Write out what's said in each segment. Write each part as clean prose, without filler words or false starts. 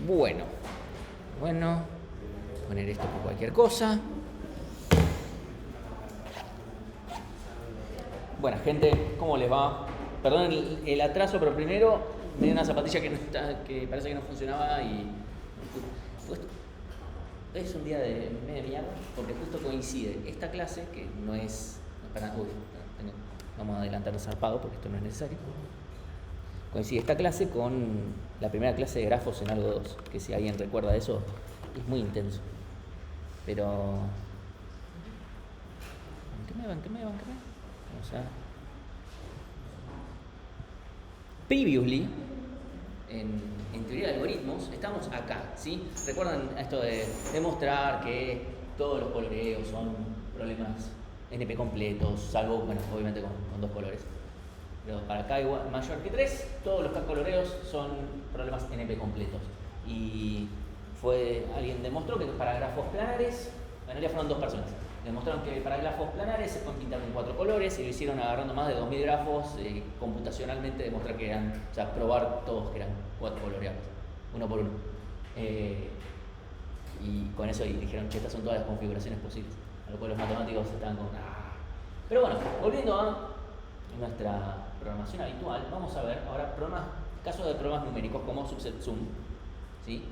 Bueno, poner esto por cualquier cosa. Bueno, gente, ¿cómo les va? Perdón el atraso, pero primero me dio una zapatilla que parece que no funcionaba y justo, es un día de media mierda porque justo coincide esta clase, que no es para... vamos a adelantarnos zarpado porque esto no es necesario. Coincide esta clase con la primera clase de grafos en algo 2, que si alguien recuerda eso, es muy intenso. Pero... Bánqueme. Vamos a... Previously, en teoría de algoritmos, estamos acá, ¿sí? ¿Recuerdan esto de demostrar que todos los coloreos son problemas NP completos, salvo, bueno, obviamente con dos colores? Pero para K igual, mayor que 3, todos los K-coloreos son problemas NP completos. Y alguien demostró que para grafos planares, en realidad fueron dos personas, demostraron que para grafos planares se pueden pintar con 4 colores y lo hicieron agarrando más de 2000 grafos, computacionalmente demostrar que eran, o sea, probar todos que eran 4 coloreables, uno por uno. Y con eso dijeron que estas son todas las configuraciones posibles, a lo cual los matemáticos estaban con... Pero bueno, volviendo a nuestra programación habitual, vamos a ver ahora casos de problemas numéricos como subset sum, ¿sí?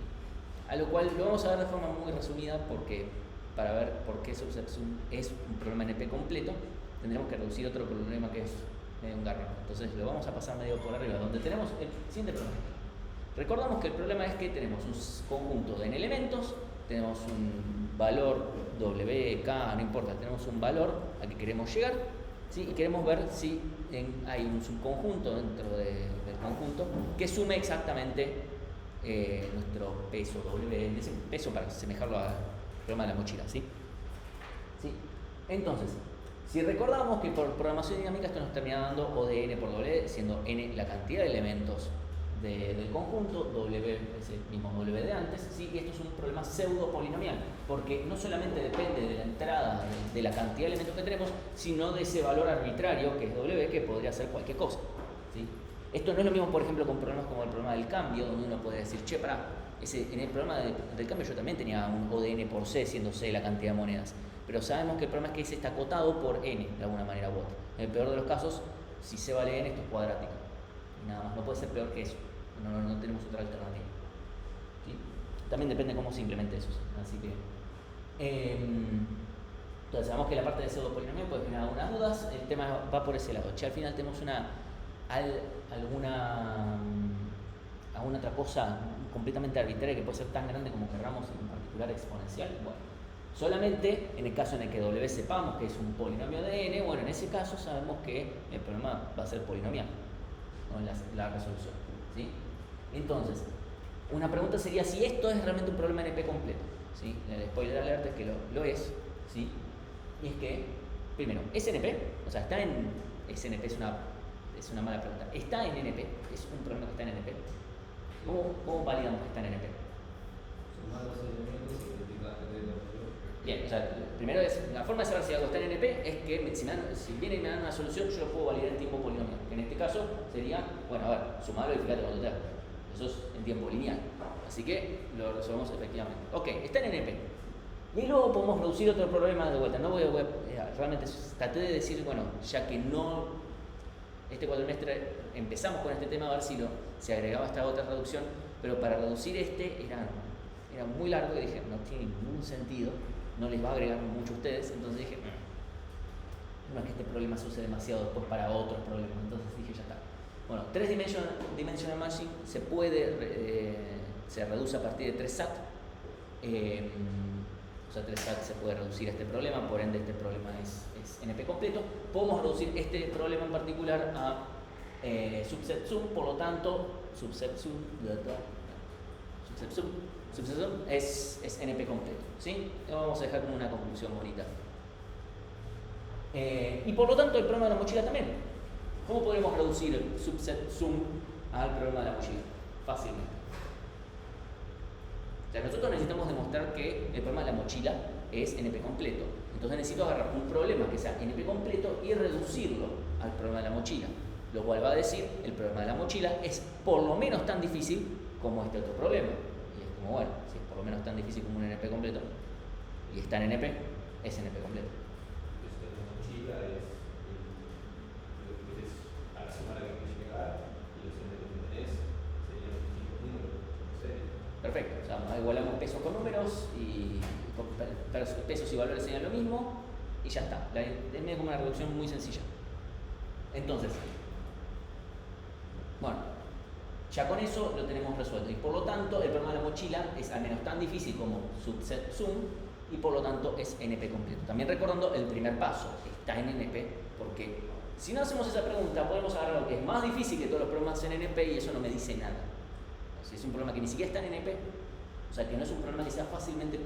A lo cual lo vamos a ver de forma muy resumida porque para ver por qué subset sum es un problema NP completo tendremos que reducir otro problema que es medio un garrón. Entonces lo vamos a pasar medio por arriba, donde tenemos el siguiente problema. Recordamos que el problema es que tenemos un conjunto de n elementos, tenemos un valor W, K, no importa, tenemos un valor al que queremos llegar, ¿sí? Y queremos ver si hay un subconjunto dentro del conjunto que sume exactamente nuestro peso W, ese peso para asemejarlo al problema de la mochila, ¿sí? Entonces, si recordamos que por programación dinámica esto nos termina dando O de n por W, siendo n la cantidad de elementos del conjunto, W es el mismo W de antes, ¿sí? Y esto es un problema pseudo polinomial, porque no solamente depende de la entrada de la cantidad de elementos que tenemos, sino de ese valor arbitrario que es W, que podría ser cualquier cosa, ¿sí? Esto no es lo mismo, por ejemplo, con problemas como el problema del cambio, donde uno puede decir, che, en el problema del cambio yo también tenía un O de n por C, siendo C la cantidad de monedas, pero sabemos que el problema es que ese está acotado por n, de alguna manera u otra. En el peor de los casos, si C vale n, esto es cuadrático, y nada más, no puede ser peor que eso. No tenemos otra alternativa, ¿sí? También depende cómo se implemente eso, así que entonces sabemos que la parte de pseudo polinomial puede generar algunas dudas. El tema va por ese lado. Al final tenemos alguna otra cosa completamente arbitraria que puede ser tan grande como querramos, en particular exponencial. Bueno, solamente en el caso en el que W sepamos que es un polinomio de n, bueno, en ese caso sabemos que el problema va a ser polinomial, ¿no? La resolución, ¿sí? Entonces, una pregunta sería si esto es realmente un problema NP completo, ¿sí? El spoiler alert es que lo es, ¿sí? Y es que, primero, ¿es NP? O sea, ¿está en... ¿Es NP? Es una mala pregunta. ¿Está en NP? ¿Es un problema que está en NP? ¿Cómo validamos que está en NP? Sumar los elementos y multiplicar el. Bien, o sea, primero la forma de saber si algo está en NP es que si viene y me dan una solución, yo lo puedo validar en tiempo polinomial, que en este caso sería, bueno, a ver, sumarlo y multiplicarlo cuando te da. Eso es en tiempo lineal. Así que lo resolvemos efectivamente. Ok, está en NP. Y luego podemos reducir otro problema de vuelta. Realmente traté de decir, bueno, ya que no... Este cuatrimestre empezamos con este tema a ver si se agregaba esta otra reducción, pero para reducir era muy largo y dije, no tiene ningún sentido, no les va a agregar mucho a ustedes, entonces dije, no es que este problema se use demasiado después para otros problemas, entonces dije, ya está. Bueno, 3-dimensional matching se reduce a partir de 3 SAT, o sea, 3 SAT se puede reducir este problema, por ende este problema es NP completo. Podemos reducir este problema en particular a subset sum, por lo tanto, subset sum es NP completo, ¿sí? Lo vamos a dejar como una conclusión bonita. Y por lo tanto el problema de la mochila también. ¿Cómo podemos reducir el subset sum al problema de la mochila? Fácilmente. O sea, nosotros necesitamos demostrar que el problema de la mochila es NP completo. Entonces necesito agarrar un problema que sea NP completo y reducirlo al problema de la mochila. Lo cual va a decir, el problema de la mochila es por lo menos tan difícil como este otro problema. Y como bueno, si es por lo menos tan difícil como un NP completo y está en NP, es NP completo. Esto de la mochila es lo que quieres a la semana que quieres llegar y los NP que tenés serían los distintos números, no sé. Perfecto, o sea, igualamos pesos con números y pesos y valores serían lo mismo y ya está. Es como una reducción muy sencilla. Entonces, bueno, ya con eso lo tenemos resuelto y por lo tanto el problema de la mochila es al menos tan difícil como subset sum y por lo tanto es NP completo. También recordando el primer paso, está en NP porque si no hacemos esa pregunta podemos agarrar lo que es más difícil que todos los problemas en NP y eso no me dice nada. Si es un problema que ni siquiera está en NP, o sea que no es un problema que sea fácilmente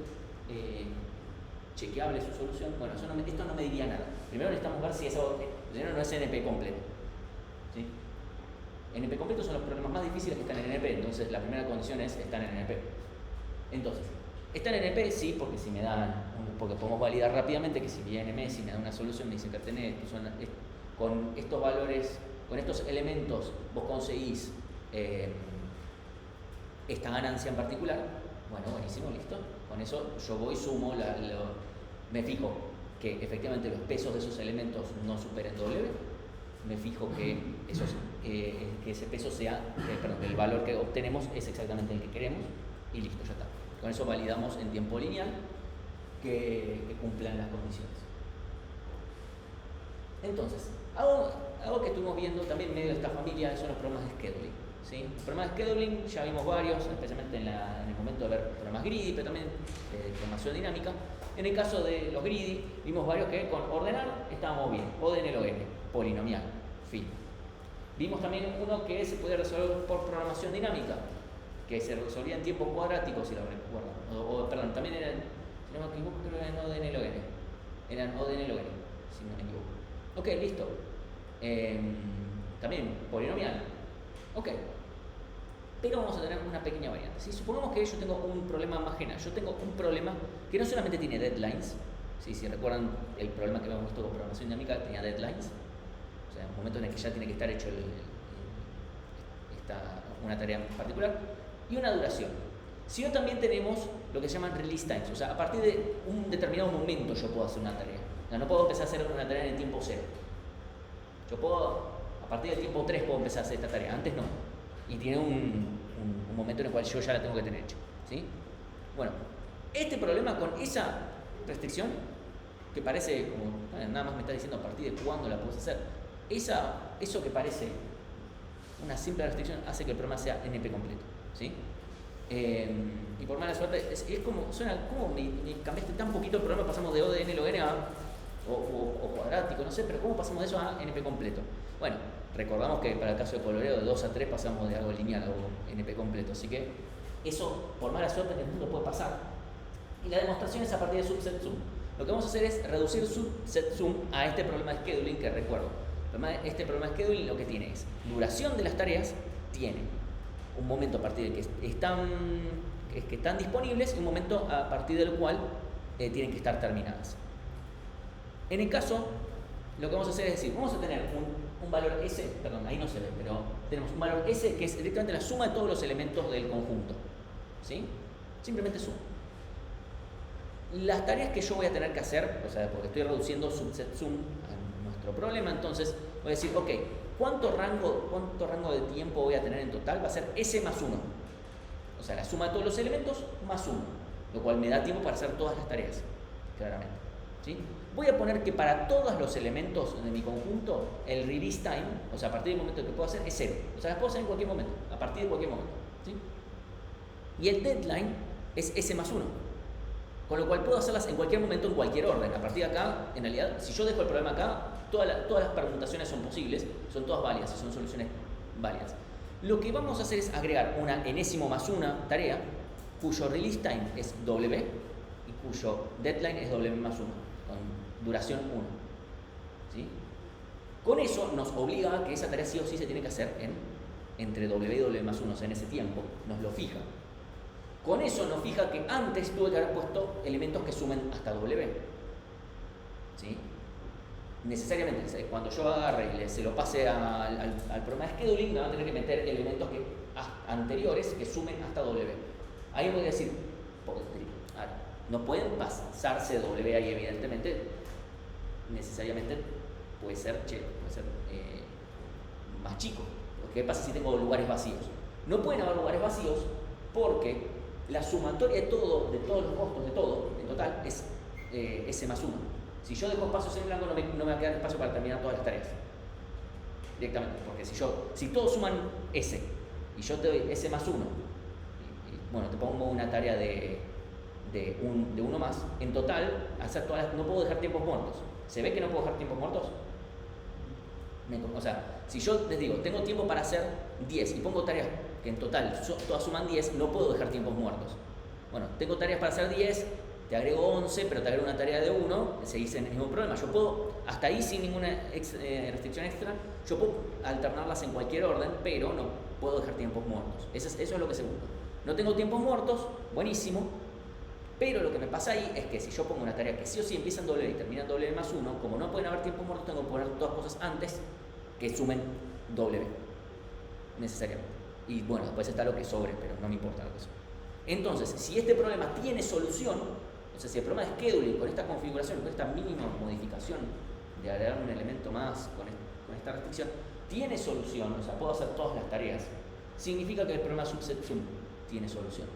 chequeable su solución, bueno, esto no me diría nada. Primero necesitamos ver si eso no es NP completo. ¿Sí? NP completo son los problemas más difíciles que están en NP, entonces la primera condición es están en NP. Entonces, ¿están en NP? Sí, porque si me dan, porque podemos validar rápidamente que si viene si me da una solución, me dice que con estos valores, con estos elementos vos conseguís esta ganancia en particular. Bueno, buenísimo, listo. Con eso yo voy, sumo, me fijo que efectivamente los pesos de esos elementos no superen W, me fijo que ese peso sea, que el valor que obtenemos es exactamente el que queremos y listo, ya está. Con eso validamos en tiempo lineal que cumplan las condiciones. Entonces, algo que estuvimos viendo también en medio de esta familia son los problemas de scheduling. ¿Sí? Los problemas de scheduling ya vimos varios, especialmente en el momento de ver problemas greedy, pero también de formación dinámica. En el caso de los greedy, vimos varios que con ordenar estábamos bien, O de n log n, polinomial, fin. Vimos también uno que se puede resolver por programación dinámica, que se resolvía en tiempos cuadráticos, si lo recuerdan. Perdón, también eran, si no me equivoco, creo que eran O de n log n. Eran O de n log n, si no me equivoco. Ok, listo. También polinomial. Ok. Pero vamos a tener una pequeña variante. ¿Sí? Supongamos que yo tengo un problema más general. Yo tengo un problema que no solamente tiene deadlines. ¿Sí? Si recuerdan el problema que habíamos visto con programación dinámica, tenía deadlines. O sea, un momento en el que ya tiene que estar hecho una tarea en particular. Y una duración. Si no, también tenemos lo que se llaman release times. O sea, a partir de un determinado momento yo puedo hacer una tarea. No puedo empezar a hacer una tarea en el tiempo 0. Yo puedo, a partir del tiempo 3 puedo empezar a hacer esta tarea. Antes no. Y tiene un momento en el cual yo ya la tengo que tener hecha. ¿Sí? Bueno, este problema con esa restricción, que parece como, nada más me está diciendo a partir de cuándo la puedes hacer, eso que parece una simple restricción hace que el problema sea NP completo. ¿Sí? Y por mala suerte, es como, suena como me cambiaste tan poquito el problema, pasamos de O de n log n a o cuadrático, no sé, pero ¿cómo pasamos de eso a NP completo? Bueno, recordamos que para el caso de coloreo de 2 a 3 pasamos de algo lineal a algo NP completo, así que eso por mala suerte en el mundo puede pasar. Y la demostración es a partir de subset sum. Lo que vamos a hacer es reducir subset sum a este problema de scheduling que recuerdo. Este problema de scheduling lo que tiene es duración de las tareas, tiene un momento a partir del que están disponibles y un momento a partir del cual tienen que estar terminadas. En el caso, lo que vamos a hacer es decir, vamos a tener un valor S, perdón, ahí no se ve, pero tenemos un valor S que es directamente la suma de todos los elementos del conjunto. ¿Sí? Simplemente suma. Las tareas que yo voy a tener que hacer, o sea, porque estoy reduciendo subset sum a nuestro problema, entonces voy a decir, ok, ¿cuánto rango de tiempo voy a tener en total? Va a ser S más 1. O sea, la suma de todos los elementos más 1, lo cual me da tiempo para hacer todas las tareas, claramente. ¿Sí? Voy a poner que para todos los elementos de mi conjunto, el release time, o sea, a partir del momento que puedo hacer, es 0. O sea, las puedo hacer en cualquier momento, a partir de cualquier momento. ¿Sí? Y el deadline es S más 1. Con lo cual puedo hacerlas en cualquier momento, en cualquier orden. A partir de acá, en realidad, si yo dejo el problema acá, todas las permutaciones son posibles, son todas válidas y son soluciones válidas. Lo que vamos a hacer es agregar una enésimo más una tarea, cuyo release time es W y cuyo deadline es W más 1. Con duración 1. ¿Sí? Con eso nos obliga a que esa tarea sí o sí se tiene que hacer entre W y W más 1, o sea, en ese tiempo, nos lo fija. Con eso nos fija que antes tuve que haber puesto elementos que sumen hasta W. ¿Sí? Necesariamente, cuando yo agarre y se lo pase al programa de scheduling, me van a tener que meter elementos anteriores que sumen hasta W. Ahí voy a decir, no pueden pasarse W ahí, evidentemente, necesariamente puede ser más chico. ¿Qué pasa si tengo lugares vacíos? No pueden haber lugares vacíos porque la sumatoria de todos los costos de todo, en total, es S más 1. Si yo dejo espacios en blanco, no me va a quedar espacio para terminar todas las tareas. Directamente, porque si todos suman S y yo te doy S más 1, y bueno, te pongo una tarea de 1 más, en total, no puedo dejar tiempos muertos. ¿Se ve que no puedo dejar tiempos muertos? O sea, si yo les digo, tengo tiempo para hacer 10 y pongo tareas que en total todas suman 10, no puedo dejar tiempos muertos. Bueno, tengo tareas para hacer 10, te agrego 11, pero te agrego una tarea de 1, seguís en el mismo problema. Yo puedo, hasta ahí sin ninguna restricción extra, yo puedo alternarlas en cualquier orden, pero no puedo dejar tiempos muertos. Eso es lo que se busca. No tengo tiempos muertos, buenísimo, pero lo que me pasa ahí es que si yo pongo una tarea que sí o sí empieza en W y termina en W más 1, como no pueden haber tiempos muertos, tengo que poner todas cosas antes que sumen W, necesariamente. Y bueno, después está lo que sobre, pero no me importa lo que sobre. Entonces, si este problema tiene solución, o sea, si el problema de scheduling con esta configuración, con esta mínima modificación de agregar un elemento más con esta restricción, tiene solución, o sea, puedo hacer todas las tareas, significa que el problema subset sum tiene solución.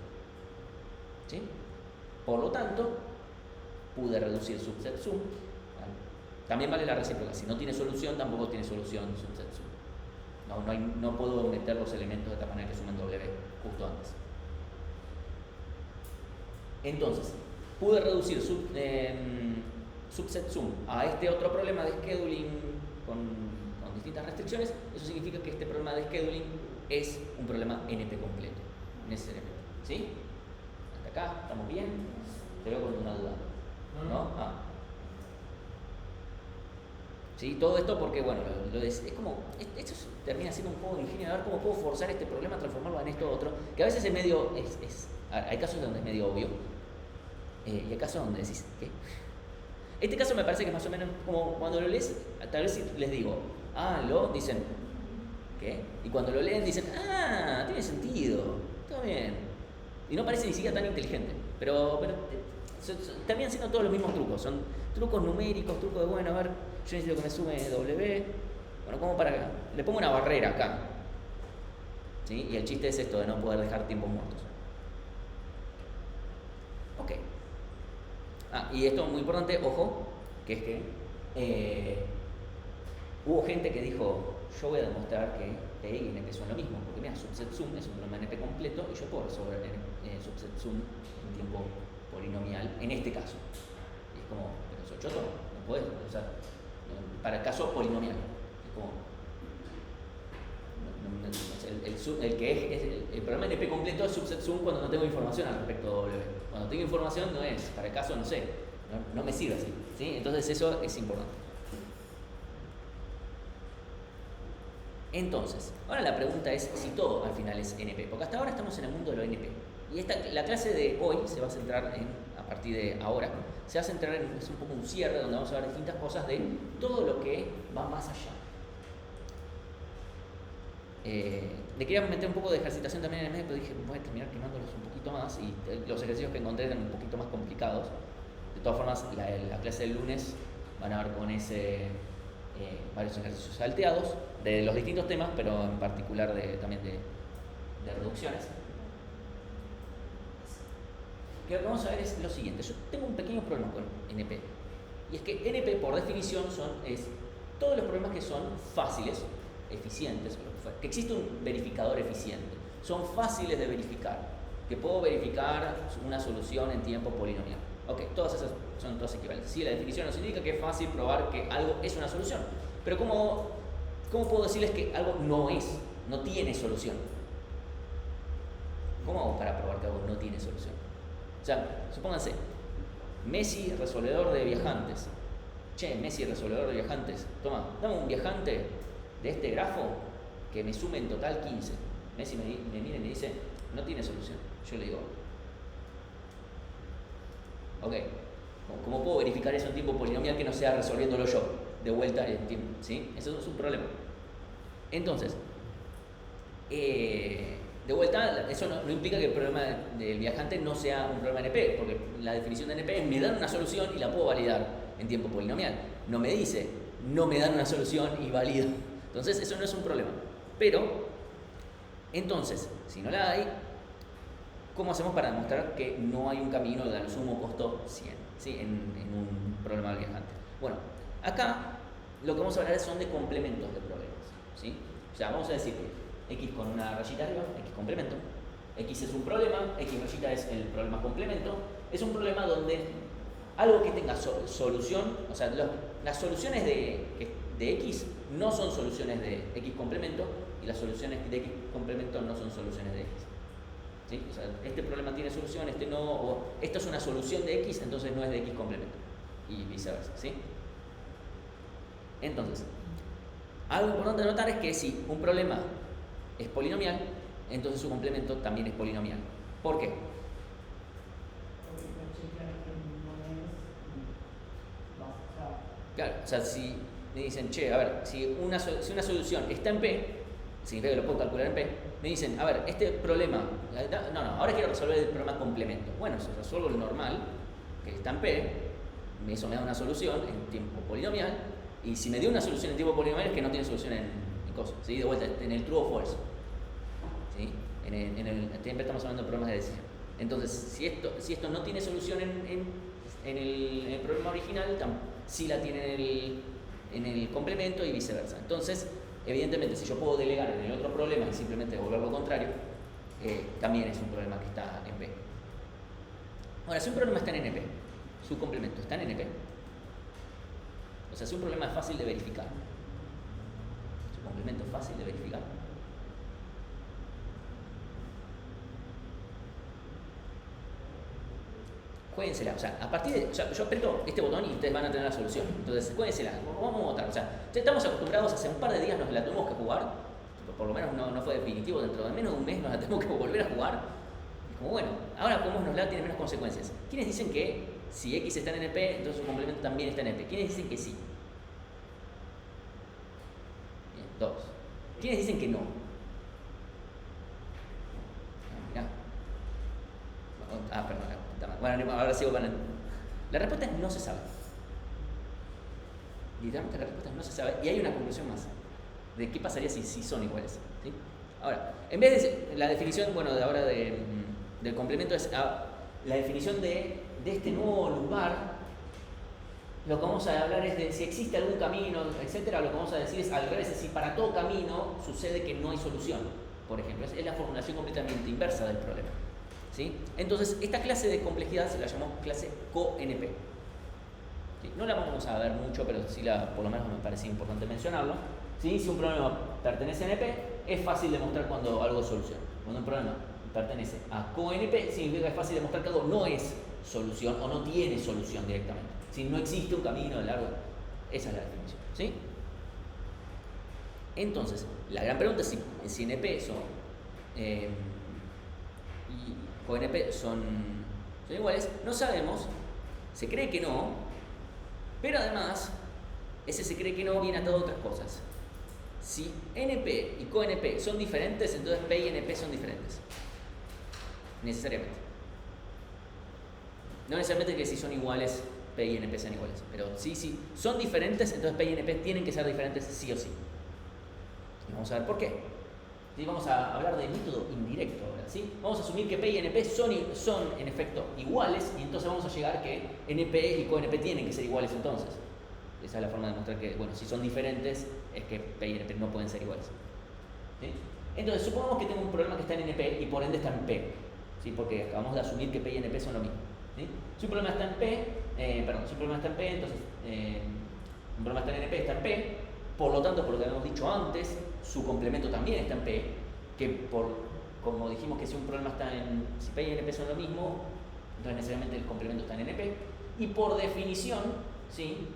¿Sí? Por lo tanto, pude reducir subset sum. ¿Vale? También vale la recíproca. Si no tiene solución, tampoco tiene solución subset sum. No puedo meter los elementos de tal manera que sumen W justo antes. Entonces, pude reducir subset sum a este otro problema de scheduling con distintas restricciones. Eso significa que este problema de scheduling es un problema NP completo, necesariamente. ¿Sí? Hasta acá, ¿estamos bien? Te veo con una duda. ¿No? ¿Sí? Todo esto porque, bueno, es como, esto termina siendo un juego de ingenio, a ver cómo puedo forzar este problema, transformarlo en esto otro, que a veces es medio, hay casos donde es medio obvio, y hay casos donde decís, ¿qué? Este caso me parece que es más o menos como cuando lo lees, tal vez les digo, dicen, ¿qué? Y cuando lo leen dicen, tiene sentido, está bien. Y no parece ni siquiera tan inteligente, pero terminan siendo todos los mismos trucos, son trucos numéricos, trucos de, bueno, a ver, yo necesito que me sume W, bueno, como para, le pongo una barrera acá, ¿sí? Y el chiste es esto de no poder dejar tiempos muertos. Ok. Y esto es muy importante, ojo, que es que hubo gente que dijo, yo voy a demostrar que P y NP son lo mismo, porque mira, subset sum es un problema NP completo y yo puedo resolver subset sum en tiempo polinomial en este caso. Y es como, pero soy choto, no puedes, o sea, para el caso polinomial. Es como, el problema NP completo es subset sum cuando no tengo información al respecto de W. Cuando tengo información no es, para el caso no sé, no me sirve así, ¿sí? Entonces eso es importante. Entonces, ahora la pregunta es si todo al final es NP, porque hasta ahora estamos en el mundo de lo NP. Y la clase de hoy se va a centrar a partir de ahora, se va a centrar es un poco un cierre donde vamos a ver distintas cosas de todo lo que va más allá. Le quería meter un poco de ejercitación también en el medio, pero dije, voy a terminar quemándolos un poquito más y los ejercicios que encontré eran un poquito más complicados. De todas formas, la clase del lunes van a ver con varios ejercicios salteados de los distintos temas, pero en particular también de reducciones. Que lo que vamos a ver es lo siguiente. Yo tengo un pequeño problema con NP, y es que NP por definición es todos los problemas que son fáciles, eficientes, que existe un verificador eficiente, son fáciles de verificar, que puedo verificar una solución en tiempo polinomial. Ok, todas esas son todas equivalentes. Sí, la definición nos indica que es fácil probar que algo es una solución, pero ¿cómo puedo decirles que algo no tiene solución? ¿Cómo hago para probar que algo no tiene solución? O sea, supónganse, Messi resolvedor de viajantes. Messi resolvedor de viajantes. Toma, dame un viajante de este grafo que me sume en total 15. Messi me mira y me dice, no tiene solución. Yo le digo, ok, ¿cómo puedo verificar eso en tiempo polinomial que no sea resolviéndolo yo de vuelta en tiempo? ¿Sí? Eso es un problema. Entonces, De vuelta, eso no implica que el problema del viajante no sea un problema NP, porque la definición de NP es me dan una solución y la puedo validar en tiempo polinomial. No me dice, no me dan una solución y valido. Entonces, eso no es un problema. Pero, entonces, si no la hay, ¿cómo hacemos para demostrar que no hay un camino de al sumo costo 100, ¿sí? en un problema del viajante? Bueno, acá lo que vamos a hablar son de complementos de problemas, ¿sí? O sea, vamos a decir que X con una rayita arriba, X complemento, X es un problema, X rayita es el problema complemento, es un problema donde algo que tenga solución, o sea, las soluciones de X no son soluciones de X complemento y las soluciones de X complemento no son soluciones de X. ¿Sí? O sea, este problema tiene solución, este no, o esto es una solución de X, entonces no es de X complemento y viceversa, ¿sí? Entonces, algo importante notar es que si un problema es polinomial, entonces su complemento también es polinomial. ¿Por qué? Claro, o sea, si me dicen, che, a ver, si una solución está en P, significa que lo puedo calcular en P, me dicen, a ver, este problema, no, ahora quiero resolver el problema complemento. Bueno, si resuelvo el normal, que está en P, eso me da una solución en tiempo polinomial, y si me dio una solución en tiempo polinomial es que no tiene solución en cosas, ¿sí? De vuelta, en el true o false. ¿Sí? Siempre estamos hablando de problemas de decisión. Entonces, si esto no tiene solución en el problema original, sí la tiene en el complemento y viceversa. Entonces, evidentemente, si yo puedo delegar en el otro problema y simplemente devolver lo contrario, también es un problema que está en P. Ahora, si un problema está en NP, su complemento está en NP, o sea, si un problema es fácil de verificar, su complemento es fácil de verificar, juéguensela, o sea, a partir de, o sea, yo aprieto este botón y ustedes van a tener la solución, entonces juéguensela, vamos a votar, o sea, estamos acostumbrados, hace un par de días nos la tuvimos que jugar, por lo menos no fue definitivo, dentro de menos de un mes nos la tenemos que volver a jugar, y como bueno, ahora como nos la tiene menos consecuencias. ¿Quiénes dicen que si X está en NP, entonces su complemento también está en NP? ¿Quiénes dicen que sí? Bien, 2. ¿Quiénes dicen que no? Mirá. Perdón. Bueno, ahora sigo con la respuesta es no se sabe. Literalmente la respuesta es no se sabe. Y hay una conclusión más de qué pasaría si son iguales, ¿sí? Ahora, en vez de la definición, bueno, de ahora del complemento es la definición de este nuevo lugar. Lo que vamos a hablar es de si existe algún camino, etcétera. Lo que vamos a decir es al revés, es si para todo camino sucede que no hay solución, por ejemplo. Es la formulación completamente inversa del problema, ¿sí? Entonces, esta clase de complejidad se la llamó clase CoNP. ¿Sí? No la vamos a ver mucho, pero sí por lo menos me parece importante mencionarlo, ¿sí? Si un problema pertenece a NP, es fácil demostrar cuando algo es solución. Cuando un problema pertenece a CoNP, significa que es fácil demostrar que algo no es solución o no tiene solución directamente. Si no existe un camino de largo, esa es la definición, ¿sí? Entonces, la gran pregunta es si NP y CoNP son iguales. No sabemos, se cree que no, pero además, ese se cree que no viene atado a otras cosas. Si NP y CoNP son diferentes, entonces P y NP son diferentes. Necesariamente. No necesariamente que si son iguales, P y NP sean iguales, pero si son diferentes, entonces P y NP tienen que ser diferentes sí o sí. Y vamos a ver por qué. ¿Sí? Vamos a hablar de método indirecto ahora, ¿sí? Vamos a asumir que P y NP son en efecto iguales y entonces vamos a llegar que NP y CoNP tienen que ser iguales entonces. Esa es la forma de demostrar que, bueno, si son diferentes es que P y NP no pueden ser iguales, ¿sí? Entonces, supongamos que tengo un problema que está en NP y por ende está en P, ¿sí? Porque acabamos de asumir que P y NP son lo mismo, ¿sí? Si un problema está en P, entonces un problema está en NP, está en P, por lo tanto, por lo que habíamos dicho antes, su complemento también está en P, que como dijimos que si un problema está si P y NP son lo mismo, entonces necesariamente el complemento está en NP, y por definición, ¿sí?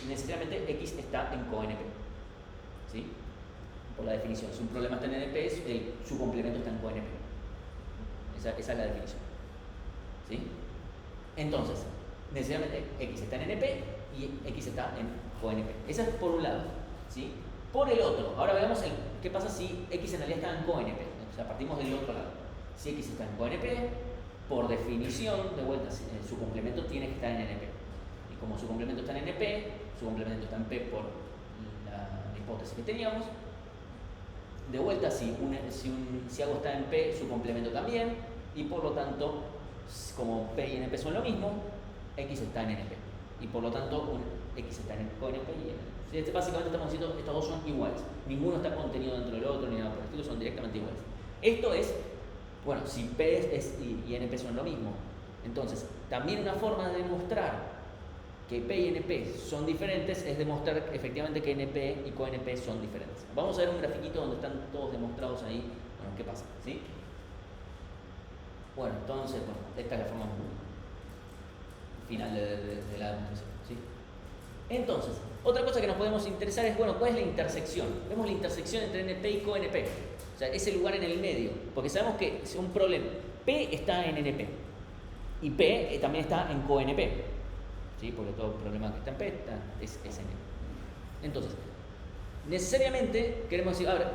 Necesariamente X está en CoNP, ¿sí? Por la definición, si un problema está en NP, su complemento está en CoNP. Esa es la definición, ¿sí? Entonces, necesariamente X está en NP y X está en CoNP. Esa es por un lado, ¿sí? Por el otro, ahora veamos qué pasa si X en realidad está en CoNP. sea, partimos del otro lado. Si X está en CoNP, por definición, de vuelta, su complemento tiene que estar en NP. Y como su complemento está en NP, su complemento está en P por la hipótesis que teníamos. De vuelta, si algo está en P, su complemento también, y por lo tanto, como P y NP son lo mismo, X está en NP. Y por lo tanto, X está en CoNP y NP. Básicamente estamos diciendo que estos dos son iguales. Ninguno está contenido dentro del otro, ni nada por el estilo, son directamente iguales. Esto es, bueno, si P y NP son lo mismo. Entonces, también una forma de demostrar que P y NP son diferentes es demostrar efectivamente que NP y CoNP son diferentes. Vamos a ver un grafiquito donde están todos demostrados ahí. Bueno, ¿qué pasa? ¿Sí? Bueno, entonces, esta es la forma final de la demostración. ¿Sí? Entonces, otra cosa que nos podemos interesar es, bueno, ¿cuál es la intersección? Vemos la intersección entre NP y CoNP. O sea, ese lugar en el medio. Porque sabemos que es un problema. P está en NP. Y P también está en CoNP. ¿Sí? Porque todo problema que está en P es NP. Entonces, necesariamente queremos decir, a ver,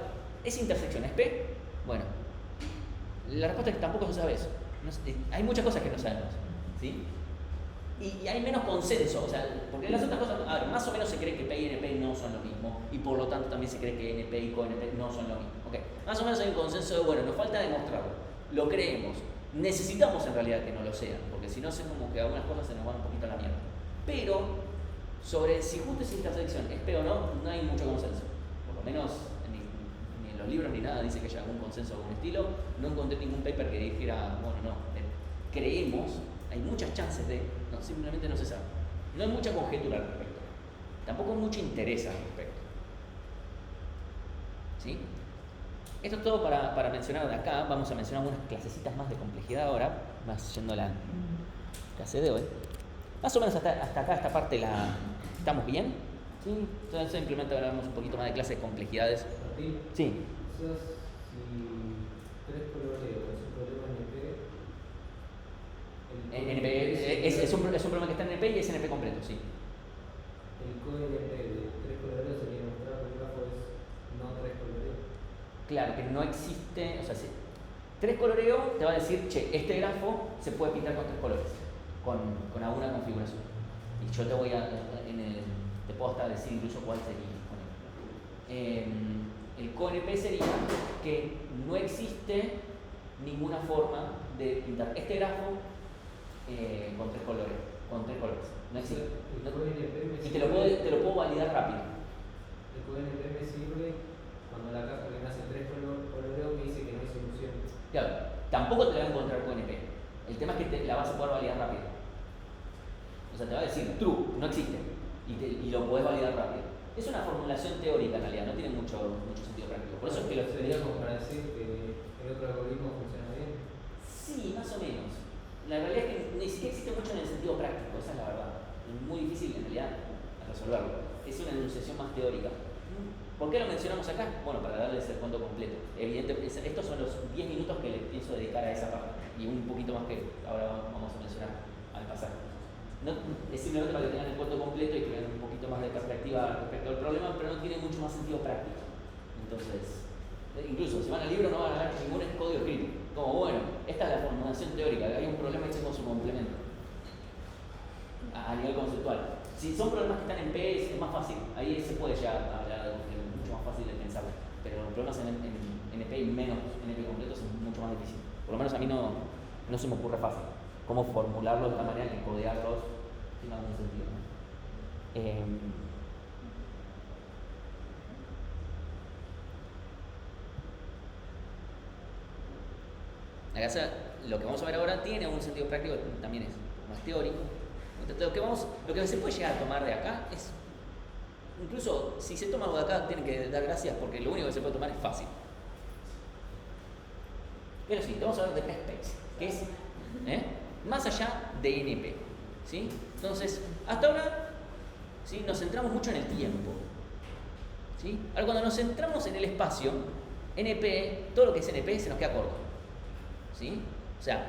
¿es intersección? ¿Es P? Bueno, la respuesta es que tampoco se sabe eso. Hay muchas cosas que no sabemos. ¿Sí? Y hay menos consenso, o sea, porque las otras cosas, a ver, más o menos se cree que P y NP no son lo mismo, y por lo tanto también se cree que NP y CoNP no son lo mismo. Okay. Más o menos hay un consenso de, bueno, nos falta demostrarlo, lo creemos, necesitamos en realidad que no lo sean, porque si no, es como que algunas cosas se nos van un poquito a la mierda. Pero, sobre si justo esa intersección es P o no, no hay mucho consenso, por lo menos ni en los libros ni nada dice que haya algún consenso de algún estilo, no encontré ningún paper que dijera, bueno, no, creemos, hay muchas chances de, no, simplemente no se sabe. No hay mucha conjetura al respecto. Tampoco hay mucho interés al respecto. ¿Sí? Esto es todo para mencionar de acá. Vamos a mencionar unas clasecitas más de complejidad ahora, más yendo a la clase de hoy. Más o menos hasta acá, esta parte ¿estamos bien? ¿Sí? Entonces simplemente hablamos un poquito más de clase de complejidades. Martín, Sí. quizás si tres coloreos es un problema NP, Es un problema que está en NP y es NP completo, sí. el CoNP de tres coloreos sería mostrar que el grafo es no tres coloreos. Claro, que no existe, o sea, si tres coloreo te va a decir, che, este grafo se puede pintar con tres colores, con alguna configuración. Y yo te voy te puedo hasta decir incluso cuál sería. El CoNP sería que no existe ninguna forma de pintar este grafo con tres colores. No existe. Y te lo puedo validar rápido. El CoNP me sirve cuando la caja que me hace tres coloreos me dice que no hay solución. Claro, tampoco te la va a encontrar CoNP. El tema es que la vas a poder validar rápido. O sea, te va a decir true, no existe. Y lo podés validar rápido. Es una formulación teórica en realidad, no tiene mucho sentido práctico. Por eso es que lo sería como para decir que el otro algoritmo funciona bien. Sí, más o menos. La realidad es que ni siquiera existe mucho en el sentido práctico, esa es la verdad. Es muy difícil en realidad resolverlo. Es una enunciación más teórica. ¿Por qué lo mencionamos acá? Bueno, para darles el cuento completo. Evidentemente, estos son los 10 minutos que les pienso dedicar a esa parte y un poquito más que ahora vamos a mencionar al pasar. No, es simplemente para que tengan el cuento completo y que vean un poquito más de perspectiva respecto al problema, pero no tiene mucho más sentido práctico. Entonces, incluso si van al libro no van a ver ningún código escrito. Como, bueno, esta es la formulación teórica, hay un problema y tengo su complemento. A nivel conceptual. Si son problemas que están en P es más fácil, ahí se puede ya hablar de algo que es mucho más fácil de pensar. Pero los problemas en NP y menos NP completos es mucho más difícil. Por lo menos a mí no se me ocurre fácil cómo formularlos de esta manera que codearlos tiene algún sentido. Acá lo que vamos a ver ahora tiene algún sentido práctico, también es más teórico. Entonces, lo que se puede llegar a tomar de acá es, incluso si se toma algo de acá, tienen que dar gracias porque lo único que se puede tomar es fácil. Pero sí, vamos a hablar de P-Space, que es más allá de NP. ¿Sí? Entonces, hasta ahora ¿sí? Nos centramos mucho en el tiempo. ¿Sí? Ahora, cuando nos centramos en el espacio, NP, todo lo que es NP se nos queda corto. ¿Sí? O sea,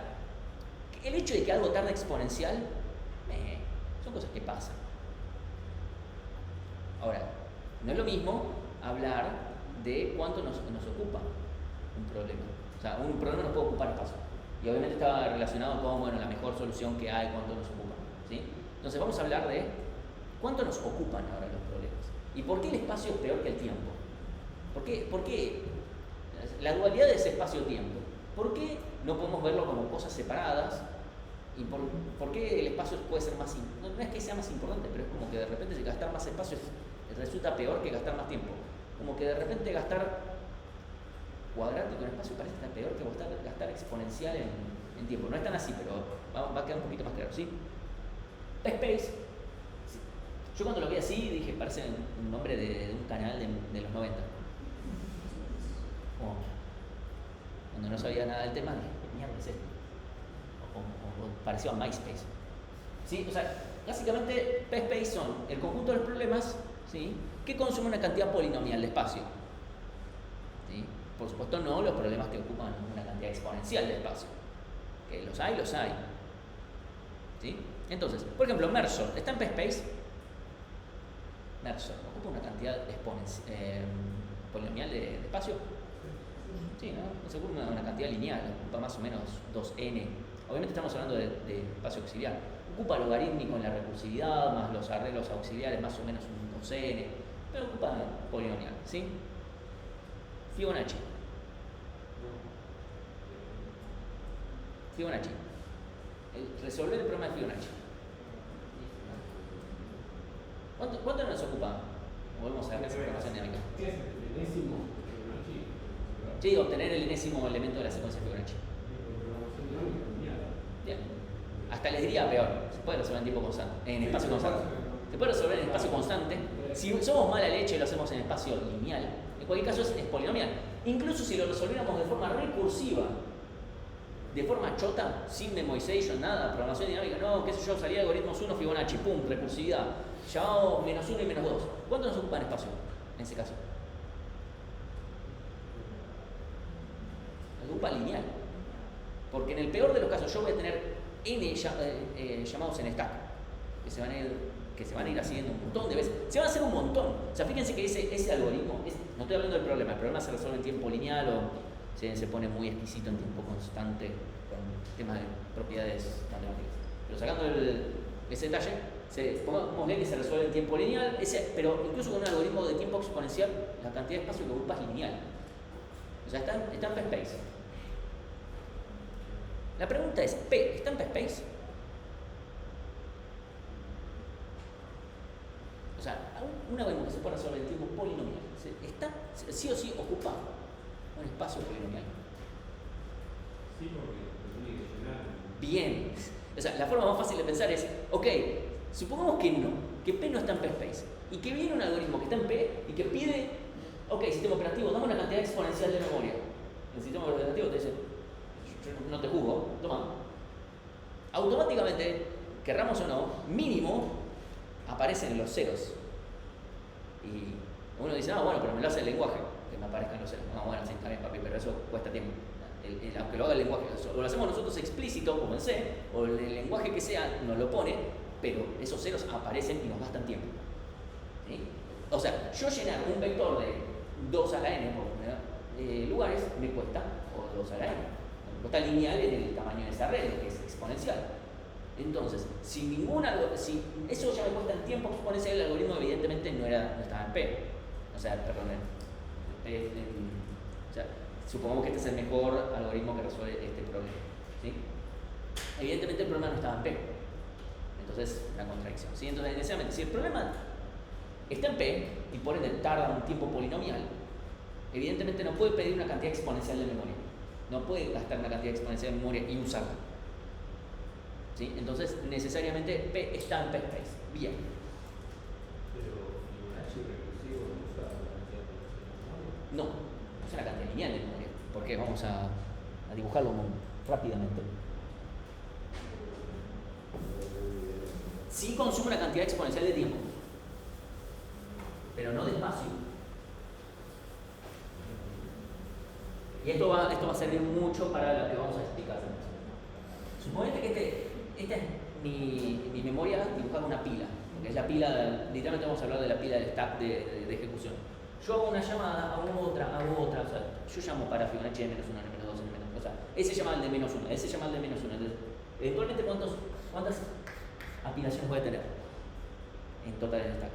el hecho de que algo tarde exponencial son cosas que pasan. Ahora, no es lo mismo hablar de cuánto nos ocupa un problema. O sea, un problema no puede ocupar espacio. Y obviamente estaba relacionado con, bueno, la mejor solución que hay, cuánto nos ocupa, ¿sí? Entonces vamos a hablar de cuánto nos ocupan ahora los problemas. ¿Y por qué el espacio es peor que el tiempo? ¿Por qué la dualidad de ese espacio-tiempo? ¿Por qué no podemos verlo como cosas separadas? ¿Y por qué el espacio puede ser más no es que sea más importante, pero es como que de repente gastar más espacio resulta peor que gastar más tiempo? Como que de repente gastar cuadrático en espacio parece estar peor que gastar exponencial en tiempo. No es tan así, pero va a quedar un poquito más claro, ¿sí? Space. Yo cuando lo vi así dije, parece un nombre de un canal de los 90. Como cuando no sabía nada del tema, dije, ¿qué mierda es esto? O pareció a MySpace. ¿Sí? O sea, básicamente Space son el conjunto de los problemas, ¿sí?, que consumen una cantidad polinomial de espacio. ¿Sí? Por supuesto no los problemas que ocupan una cantidad exponencial de espacio. Que los hay. ¿Sí? Entonces, por ejemplo, Mersor, ¿está en Space? Mersor, ¿ocupa una cantidad polinomial de espacio? Sí, ¿no? No se ocupa una cantidad lineal, ocupa más o menos 2n. Obviamente estamos hablando de espacio auxiliar. Ocupa logarítmico en la recursividad, más los arreglos auxiliares, más o menos un 2n, pero ocupa polinomial, ¿sí? Fibonacci. Resolver el problema de Fibonacci. ¿Cuánto nos ocupa? Volvemos a la programación dinámica. ¿Qué es el enésimo Fibonacci? Sí, obtener el enésimo elemento de la secuencia Fibonacci. Bien. Hasta les diría peor, se puede resolver en tiempo constante, en espacio constante. Se puede resolver en espacio constante. Si somos mala leche y lo hacemos en espacio lineal, en cualquier caso es polinomial. Incluso si lo resolviéramos de forma recursiva, de forma chota, sin memoization, nada, programación dinámica, no, qué sé yo, salía algoritmos 1, Fibonacci, pum, recursividad, llamado menos 1 y menos 2. ¿Cuánto nos ocupa en espacio en ese caso? Nos ocupa lineal. Porque en el peor de los casos yo voy a tener n llamados en stack, que se van a ir haciendo un montón de veces. Se van a hacer un montón. O sea, fíjense que ese algoritmo, no estoy hablando del problema, el problema se resuelve en tiempo lineal o se pone muy exquisito en tiempo constante con temas de propiedades matemáticas. Pero sacando ese detalle, pongamos que se resuelve en tiempo lineal, pero incluso con un algoritmo de tiempo exponencial, la cantidad de espacio que ocupa es lineal. O sea, está en PSpace. La pregunta es, ¿P está en PSpace? O sea, un algoritmo que se puede resolver en tiempo polinomial, sí o sí ocupa un espacio polinomial. Sí, porque tiene que llenar. Bien. O sea, la forma más fácil de pensar es, ok, supongamos que no, que P no está en PSpace, y que viene un algoritmo que está en P y que pide, ok, sistema operativo, dame una cantidad exponencial de memoria. El sistema operativo te dice, no te juzgo, toma. Automáticamente, querramos o no, mínimo aparecen los ceros. Y uno dice, bueno, pero me lo hace el lenguaje, que me aparezcan los ceros. No, bueno, sí, está bien, papi, pero eso cuesta tiempo. Aunque lo haga el lenguaje, o lo hacemos nosotros explícito, como en C, o el lenguaje que sea nos lo pone, pero esos ceros aparecen y nos gastan tiempo. ¿Sí? O sea, yo llenar un vector de 2 a la n por lugares me cuesta, o 2 a la n. Me cuesta lineal en el tamaño de esa red, que es exponencial. Entonces, si eso ya me cuesta en tiempo exponencial, el algoritmo evidentemente no estaba en P. O sea, perdón, o sea, supongamos que este es el mejor algoritmo que resuelve este problema. ¿Sí? Evidentemente el problema no estaba en P. Entonces, una contradicción. ¿Sí? Entonces, necesariamente, si el problema está en P y por ende tarda un tiempo polinomial, evidentemente no puede pedir una cantidad exponencial de memoria. No puede gastar una cantidad exponencial de memoria y usarla. ¿Sí? Entonces, necesariamente P está en PSpace. Bien. Pero Fibonacci recursivo no usa la cantidad de memoria. No, usa la cantidad lineal de memoria. Porque vamos a dibujarlo rápidamente. Sí consume una cantidad exponencial de tiempo, pero no de espacio. Y esto va a servir mucho para lo que vamos a explicar. Suponete que esta es mi memoria dibujada en una pila, porque es la pila, literalmente vamos a hablar de la pila del stack de ejecución. Yo hago una llamada, hago otra, o sea, yo llamo para Fibonacci de -1, -2, ese se llama el de menos 1, ese se llama el de menos 1. Entonces, eventualmente, ¿cuántas aspiraciones voy a tener en total en el stack?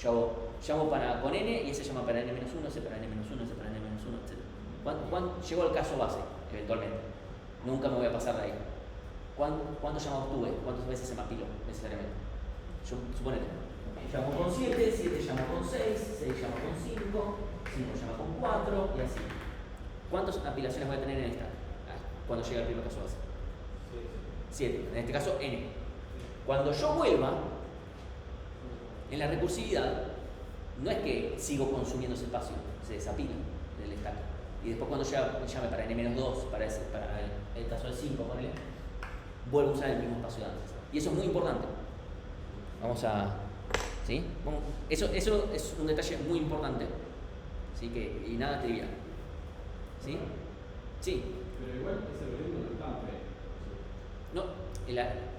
Yo llamo con n y ese llama para n-1, ese para n-1, ese para n-1, etc. Llegó al caso base, eventualmente. Nunca me voy a pasar de ahí. ¿Cuántos llamados tuve? ¿Cuántas veces se me apiló necesariamente? Yo, suponete, llamo con 7, 7 llamo con 6, 6 llamo con 5, 5 llama con 4 y así. ¿Cuántas apilaciones voy a tener en esta? Cuando llegue al primer caso base. 7, en este caso n. Cuando yo vuelva, en la recursividad, no es que sigo consumiendo ese espacio, se desapila del stack. Y después cuando llame para n-2, para el caso de 5, ponele, vuelvo a usar el mismo espacio de antes. Y eso es muy importante. Vamos a... ¿Sí? Eso es un detalle muy importante. ¿Sí? Y nada trivial. ¿Sí? Sí. Pero igual ese algoritmo no está en P. No,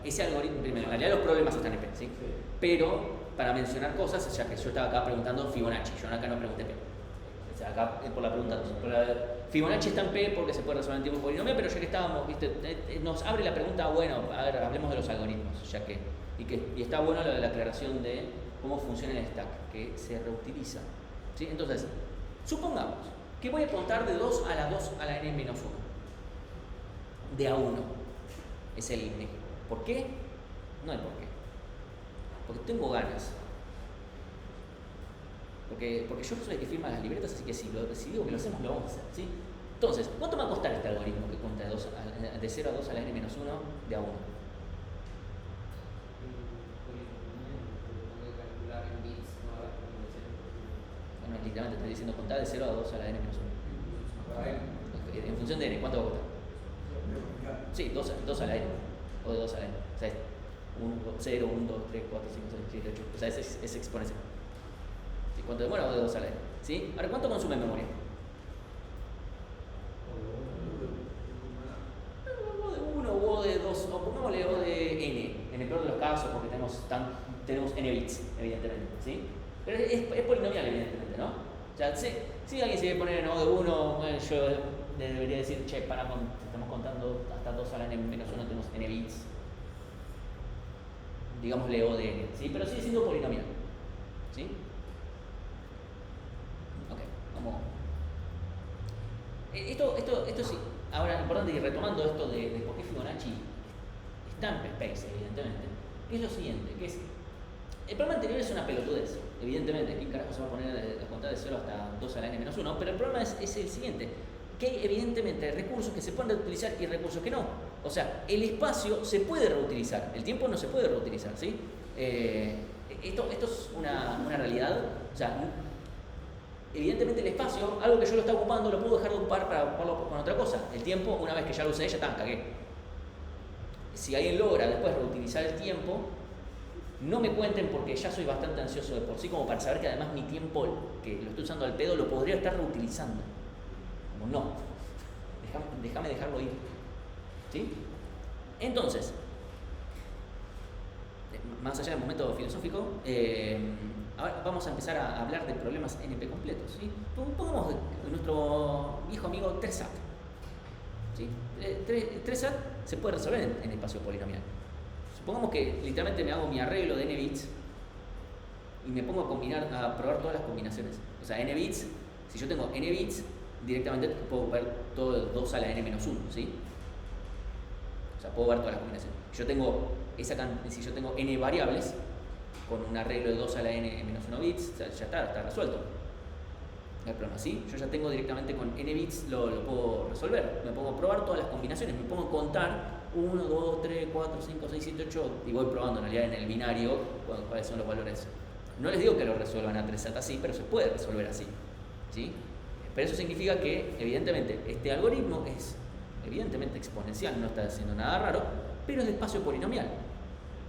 ese algoritmo, primero, en realidad los problemas están en P, ¿sí? Sí. Pero, para mencionar cosas, ya que yo estaba acá preguntando Fibonacci, yo acá no pregunté P. O sea, acá por la pregunta 2. Fibonacci está en P porque se puede resolver en tiempo polinomial, pero ya que estábamos, ¿viste? Nos abre la pregunta, bueno, a ver, hablemos de los algoritmos, ya que y está bueno lo de la aclaración de cómo funciona el stack, que se reutiliza. ¿Sí? Entonces, supongamos que voy a contar de 2 a la 2 a la n-1, de a 1, es el INE. ¿Por qué? No hay por qué. Porque tengo ganas. Porque yo soy el que firma las libretas, así que si digo que lo hacemos, lo vamos a hacer. ¿Sí? Entonces, ¿cuánto me va a costar este algoritmo que cuenta de 0 a 2 a la n-1 de a 1? Bueno, literalmente estoy diciendo contar de 0 a 2 a la n-1. En función de n, ¿cuánto va a costar? Sí, 2 a la n. O de 2 a la n. O sea, 0, 1, 2, 3, 4, 5, 6, 7, 8. O sea, es exponencial. ¿Sí? ¿Cuánto demora? O de 2 a la n. ¿Sí? Ahora, ¿cuánto consume memoria? O de 1, o de 2, o pongámosle o de n. En el peor de los casos, porque tenemos n bits, evidentemente. ¿Sí? Pero es polinomial, evidentemente, ¿no? O sea, si alguien se quiere poner en o de 1, bueno, yo debería decir, che, estamos contando hasta 2 a la n-1, tenemos n bits. Digámosle o de n, ¿sí? Pero sigue siendo polinomial. ¿Sí? Ok, vamos. Esto sí. Ahora, importante, y retomando esto de por qué Fibonacci está en P-Space, evidentemente, es lo siguiente, que es... El problema anterior es una pelotudez, evidentemente. ¿Quién carajo se va a poner a contar de 0 hasta 2 a la n-1? Pero el problema es el siguiente, que hay evidentemente recursos que se pueden reutilizar y recursos que no. O sea, el espacio se puede reutilizar, el tiempo no se puede reutilizar, ¿sí? Esto es una realidad. O sea, evidentemente el espacio, algo que yo lo está ocupando, lo puedo dejar de ocupar para ocuparlo con otra cosa. El tiempo, una vez que ya lo usé, ya está, cagué. Si alguien logra después reutilizar el tiempo, no me cuenten porque ya soy bastante ansioso de por sí como para saber que además mi tiempo, que lo estoy usando al pedo, lo podría estar reutilizando. Como no, déjame dejarlo ir. ¿Sí? Entonces, más allá del momento filosófico, ahora vamos a empezar a hablar de problemas NP completos. ¿Sí? Pongamos nuestro viejo amigo 3SAT. ¿Sí? 3SAT se puede resolver en espacio polinomial. Supongamos que literalmente me hago mi arreglo de n bits y me pongo a probar todas las combinaciones. O sea, n bits, si yo tengo n bits, directamente puedo ver todo el 2 a la n-1, ¿sí? O sea, puedo ver todas las combinaciones. Si yo tengo n variables, con un arreglo de 2 a la n-1 bits, o sea, ya está resuelto. No hay problema, ¿sí? Yo ya tengo directamente con n bits, lo puedo resolver. Me pongo a probar todas las combinaciones, me pongo a contar 1, 2, 3, 4, 5, 6, 7, 8 y voy probando en realidad en el binario cuáles son los valores. No les digo que lo resuelvan a 3SAT así, pero se puede resolver así, ¿sí? Pero eso significa que, evidentemente, este algoritmo es evidentemente exponencial, no está haciendo nada raro, pero es de espacio polinomial.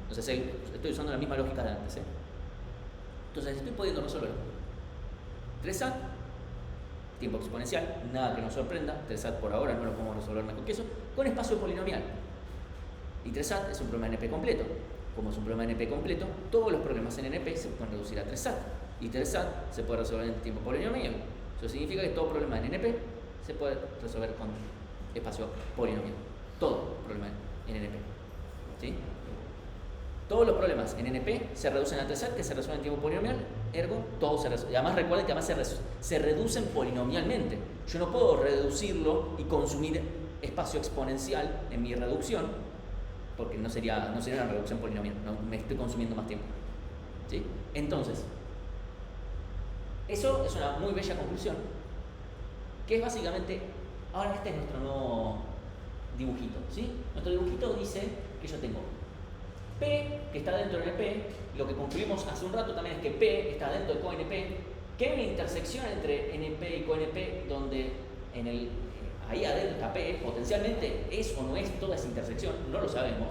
Entonces, estoy usando la misma lógica de antes, ¿eh? Entonces, estoy pudiendo resolverlo. 3SAT, tiempo exponencial, nada que nos sorprenda. 3SAT por ahora no lo podemos resolver mejor que eso, con espacio polinomial. Y 3SAT es un problema NP completo. Como es un problema NP completo, todos los problemas en NP se pueden reducir a 3SAT. Y 3SAT se puede resolver en tiempo polinomial. Eso significa que todo problema en NP se puede resolver con espacio polinomial. Todo problema en NP. ¿Sí? Todos los problemas en NP se reducen a tensor, que se resuelven en tiempo polinomial, ergo, todo se resuelve. Y además recuerden que además se reducen polinomialmente. Yo no puedo reducirlo y consumir espacio exponencial en mi reducción, porque no sería una reducción polinomial, no, me estoy consumiendo más tiempo. ¿Sí? Entonces, eso es una muy bella conclusión, que es básicamente, ahora este es nuestro nuevo dibujito, ¿sí? Nuestro dibujito dice que yo tengo P, que está dentro del NP, lo que concluimos hace un rato también es que P está dentro de CoNP, que hay una intersección entre NP y CoNP, donde ahí adentro está P, potencialmente es o no es toda esa intersección, no lo sabemos.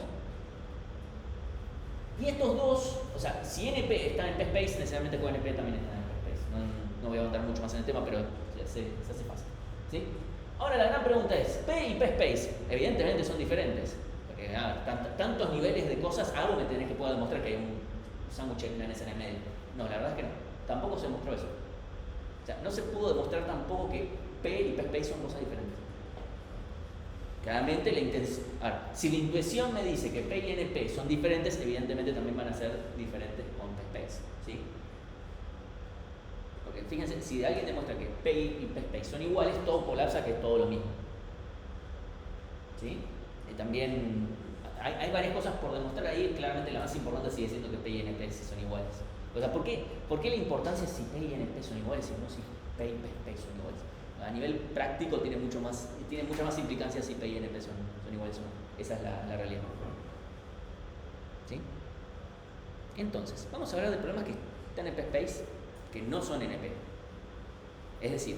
Y estos dos, o sea, si NP está en P-Space, necesariamente CoNP también está en P-Space. No voy a avanzar mucho más en el tema, pero se hace fácil, ¿sí? Ahora la gran pregunta es, P y P-Space, evidentemente son diferentes. Porque tantos niveles de cosas, algo me tenés que pueda demostrar que hay un sándwich de milanesa en el medio. No, la verdad es que no. Tampoco se demostró eso. O sea, no se pudo demostrar tampoco que P y P-Space son cosas diferentes. Claramente ahora, si la intuición me dice que P y NP son diferentes, evidentemente también van a ser diferentes con P-Space, ¿sí? Porque fíjense, si alguien demuestra que P y P-Space son iguales, todo colapsa, que es todo lo mismo. ¿Sí? También hay varias cosas por demostrar ahí, claramente la más importante sigue siendo que P y NP sí son iguales. O sea, ¿por qué la importancia si P y NP son iguales y no si P y P son iguales? A nivel práctico tiene mucha más implicancia si P y NP son iguales o no. Esa es la realidad. ¿Sí? Entonces, vamos a hablar de problemas que están en P-Space que no son NP. Es decir,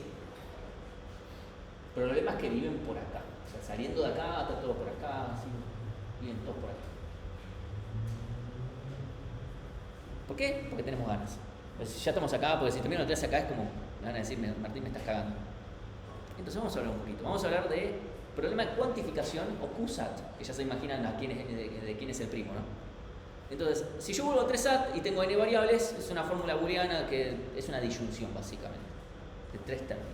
problemas que viven por acá. O sea, saliendo de acá, está todo por acá, así, viven todos por acá. ¿Por qué? Porque tenemos ganas. Pues ya estamos acá, porque si también lo traes acá es como, me van a decir, Martín, me estás cagando. Entonces vamos a hablar un poquito. Vamos a hablar de problema de cuantificación o QSAT, que ya se imaginan de quién es el primo, ¿no? Entonces, si yo vuelvo a 3SAT y tengo n variables, es una fórmula booleana que es una disyunción básicamente, de 3 términos.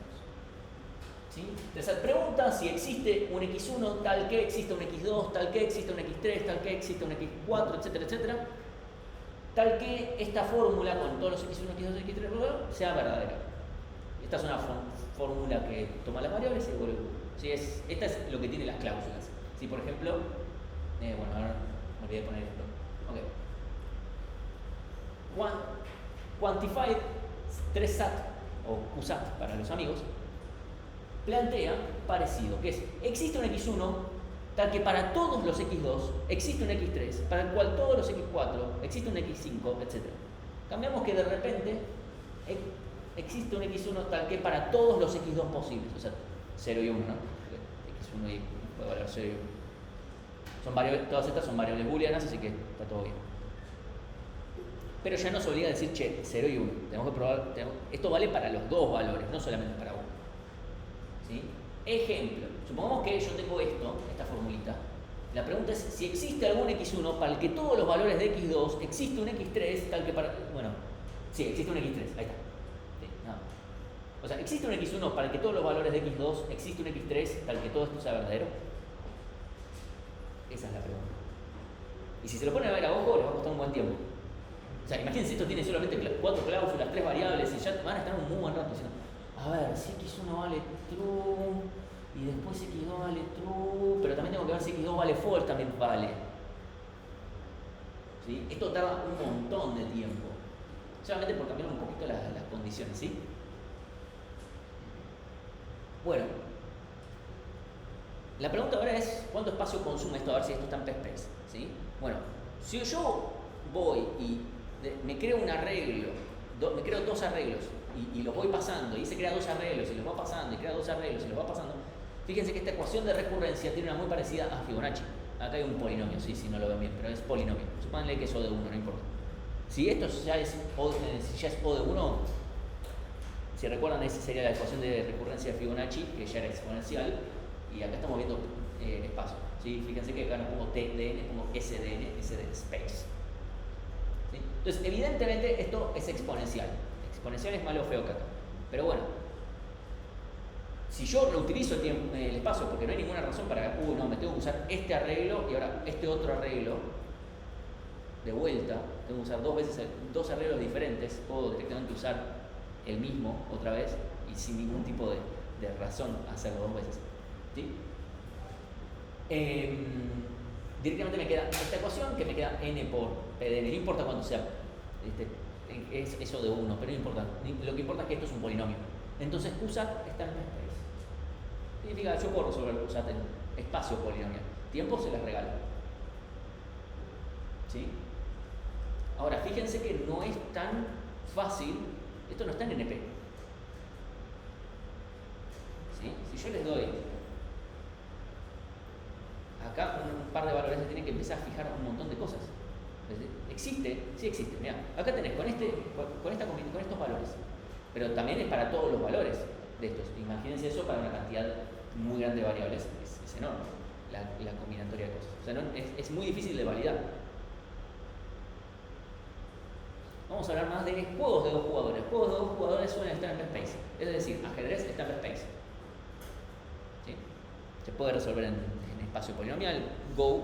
¿Sí? 3SAT pregunta si existe un x1 tal que existe un x2, tal que existe un x3, tal que existe un x4, etcétera, etcétera, tal que esta fórmula con todos los x1, x2, x3 sea verdadera. Esta es una fórmula que toma las variables y devuelve. ¿Sí? Esta es lo que tiene las cláusulas. Si por ejemplo, bueno, ahora me olvidé de poner esto. Okay. Quantified 3SAT o QSAT para los amigos plantea parecido, que es existe un x1 tal que para todos los x2 existe un x3, para el cual todos los x4 existe un x5, etc. Cambiamos que de repente existe un x1 tal que para todos los x2 posibles, o sea, 0 y 1, ¿no? X1 y puede valer 0 y 1. Son variables, todas estas son variables booleanas, así que está todo bien. Pero ya nos obliga a decir, che, 0 y 1. Tenemos que probar, esto vale para los dos valores, no solamente para uno. ¿Sí? Ejemplo, supongamos que yo tengo esta formulita. La pregunta es si existe algún x1 para el que todos los valores de x2 existe un x3 tal que para... Bueno, sí, existe un x3, ahí está. Sí, no. O sea, ¿existe un x1 para el que todos los valores de x2 existe un x3 tal que todo esto sea verdadero? Esa es la pregunta. Y si se lo ponen a ver a ojo, les va a costar un buen tiempo. O sea, imagínense, esto tiene solamente 4 cláusulas, 3 variables, y ya van a estar un muy buen rato diciendo, a ver, si x1 vale true, y después x2 vale true, pero también tengo que ver si x2 vale false, también vale. ¿Sí? Esto tarda un montón de tiempo. Solamente por cambiar un poquito las condiciones, ¿sí? Bueno. La pregunta ahora es, ¿cuánto espacio consume esto? A ver si esto está en P-Space, ¿sí? Bueno, si yo voy y me creo un arreglo, me creo 2 arreglos y los voy pasando, y se crea 2 arreglos y los va pasando, y crea 2 arreglos y los va pasando, fíjense que esta ecuación de recurrencia tiene una muy parecida a Fibonacci. Acá hay un polinomio, sí, no lo ven bien, pero es polinomio. Supónganle que es O de 1, no importa. Si esto ya es O de 1, si recuerdan, esa sería la ecuación de recurrencia de Fibonacci, que ya era exponencial. Y acá estamos viendo espacio, ¿sí? Fíjense que acá no pongo TDN, pongo SDN, SD space. ¿Sí? Entonces, evidentemente esto es exponencial. Exponencial es malo o feo que acá. Pero bueno, Si yo reutilizo el espacio porque no hay ninguna razón para, no, me tengo que usar este arreglo y ahora este otro arreglo, de vuelta, tengo que usar dos arreglos diferentes, puedo directamente usar el mismo otra vez y sin ningún tipo de razón hacerlo dos veces. ¿Sí? Directamente me queda esta ecuación que me queda n por pdn, no importa cuánto sea, es eso de 1, pero no importa, lo que importa es que esto es un polinomio. Entonces usat está en space. Significa, yo puedo resolver usat en espacio polinomial. Tiempo se les regalo. ¿Sí? Ahora, fíjense que no es tan fácil, esto no está en NP. ¿Sí? Si yo les doy acá un par de valores, se tienen que empezar a fijar un montón de cosas. ¿Existe? Sí existe. Mirá, acá tenés con estos valores, pero también es para todos los valores de estos. Imagínense eso para una cantidad muy grande de variables, es enorme la combinatoria de cosas. O sea, es muy difícil de validar. Vamos a hablar más de juegos de dos jugadores. Juegos de dos jugadores suelen estar en space, es decir, ajedrez está en space. ¿Sí? Se puede resolver en espacio polinomial. Go,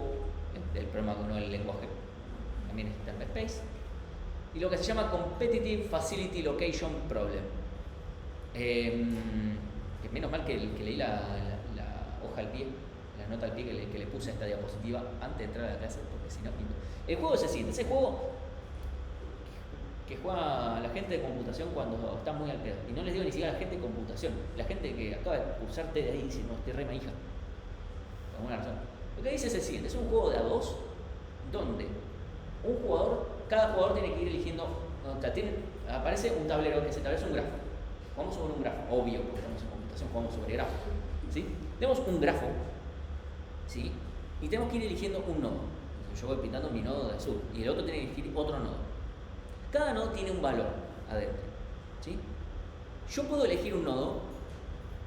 el programa con el lenguaje, también está en space. Y lo que se llama Competitive Facility Location Problem. Que menos mal que leí la hoja al pie, la nota al pie que le puse a esta diapositiva antes de entrar a la clase, porque si no pinto. El juego es el siguiente, ese juego que juega la gente de computación cuando está muy al pedo. Y no les digo ni siquiera a la gente de computación, la gente que acaba de cursar TDI y dice, no, estoy re manija. Por alguna razón. Lo que dice es el siguiente, es un juego de a dos donde cada jugador tiene que ir eligiendo, o sea, aparece un tablero que se establece un grafo. Jugamos sobre un grafo, obvio, porque estamos en computación, jugamos sobre grafo. ¿Sí? Tenemos un grafo, ¿sí? Y tenemos que ir eligiendo un nodo. Yo voy pintando mi nodo de azul y el otro tiene que elegir otro nodo. Cada nodo tiene un valor adentro, ¿sí? Yo puedo elegir un nodo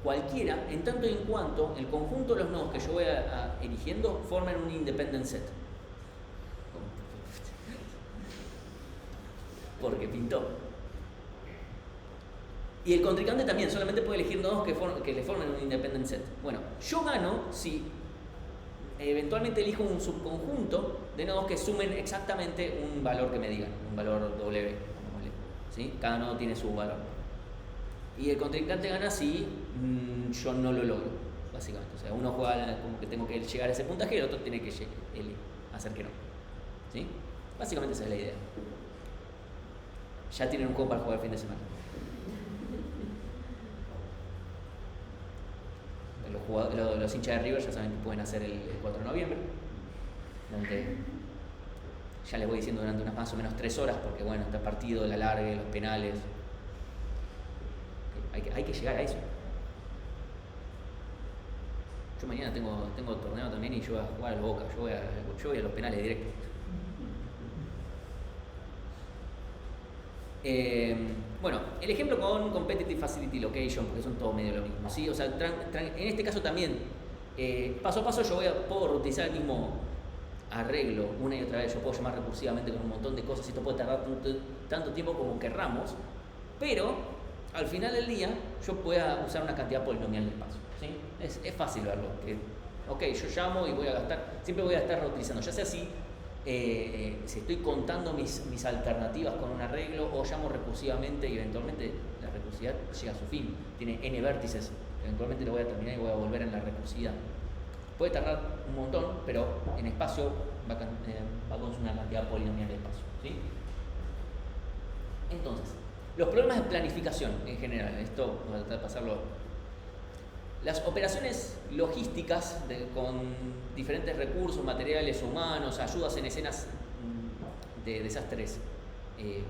cualquiera en tanto y en cuanto el conjunto de los nodos que yo voy eligiendo formen un independent set. Porque pintó. Y el contrincante también solamente puede elegir nodos que le formen un independent set. Bueno, yo gano si eventualmente elijo un subconjunto de nodos que sumen exactamente un valor que me digan, un valor W, ¿sí? Cada nodo tiene su valor. Y el contrincante gana si yo no lo logro, básicamente. O sea, uno juega como que tengo que llegar a ese puntaje y el otro tiene que hacer que no. ¿Sí? Básicamente esa es la idea. Ya tienen un juego para jugar el fin de semana. Los hinchas de River ya saben que pueden hacer el 4 de noviembre. Ya les voy diciendo durante unas más o menos 3 horas, porque bueno, está el partido, la largue, los penales. Hay que llegar a eso. Yo mañana tengo torneo también y yo voy a jugar al Boca, yo voy a los penales directos. Bueno, el ejemplo con Competitive Facility Location, porque son todo medio lo mismo, ¿sí? O sea, en este caso también, paso a paso yo puedo reutilizar el mismo arreglo una y otra vez, yo puedo llamar recursivamente con un montón de cosas y esto puede tardar tanto tiempo como querramos, pero al final del día yo pueda usar una cantidad polinomial de espacio, ¿sí? Es fácil verlo, ok, yo llamo y siempre voy a estar reutilizando, ya sea si estoy contando mis alternativas con un arreglo o llamo recursivamente y eventualmente la recursividad llega a su fin, tiene n vértices, eventualmente lo voy a terminar y voy a volver en la recursividad. Puede tardar un montón, pero en espacio va a consumir una cantidad polinomial de espacio, ¿sí? Entonces, los problemas de planificación en general, esto voy a tratar de pasarlo. Las operaciones logísticas con diferentes recursos, materiales, humanos, ayudas en escenas de desastres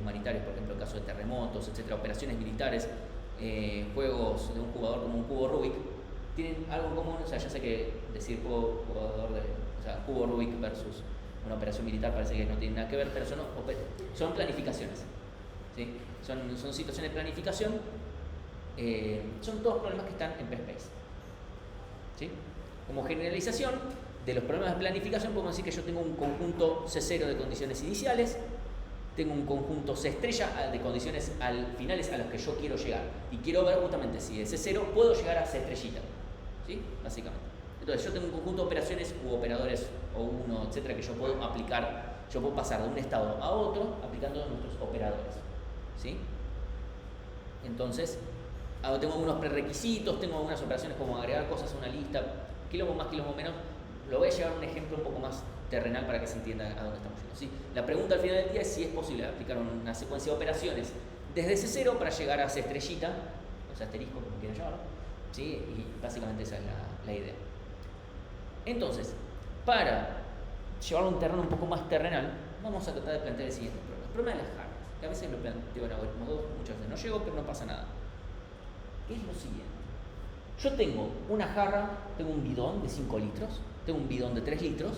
humanitarios, por ejemplo, en caso de terremotos, etcétera, operaciones militares, juegos de un jugador como un cubo Rubik, tienen algo en común. O sea, ya sé que decir cubo Rubik versus una operación militar parece que no tiene nada que ver, pero son planificaciones, ¿sí? Son situaciones de planificación, son todos problemas que están en PSpace, ¿sí? Como generalización de los problemas de planificación podemos decir que yo tengo un conjunto C0 de condiciones iniciales tengo un conjunto C estrella de condiciones finales a los que yo quiero llegar. Y quiero ver justamente si de C0 puedo llegar a C estrellita. ¿Sí? Básicamente. Entonces yo tengo un conjunto de operaciones u operadores o uno, etcétera, que yo puedo aplicar. Yo puedo pasar de un estado a otro aplicando nuestros operadores. ¿Sí? Entonces, tengo algunos prerequisitos, tengo algunas operaciones como agregar cosas a una lista, quilombo más, quilombo menos. Lo voy a llevar a un ejemplo un poco más terrenal para que se entienda a dónde estamos yendo. ¿Sí? La pregunta al final del día es si es posible aplicar una secuencia de operaciones desde C0 para llegar a C estrellita, o sea, asterisco, como quieran llamarlo. ¿Sí? Y básicamente esa es la idea. Entonces, para llevarlo a un terreno un poco más terrenal, vamos a tratar de plantear el siguiente problema. El problema de las jarras, que a veces lo planteo en algoritmo 2, muchas veces no llego, pero no pasa nada. ¿Qué es lo siguiente? Yo tengo una jarra, tengo un bidón de 5 litros, tengo un bidón de 3 litros,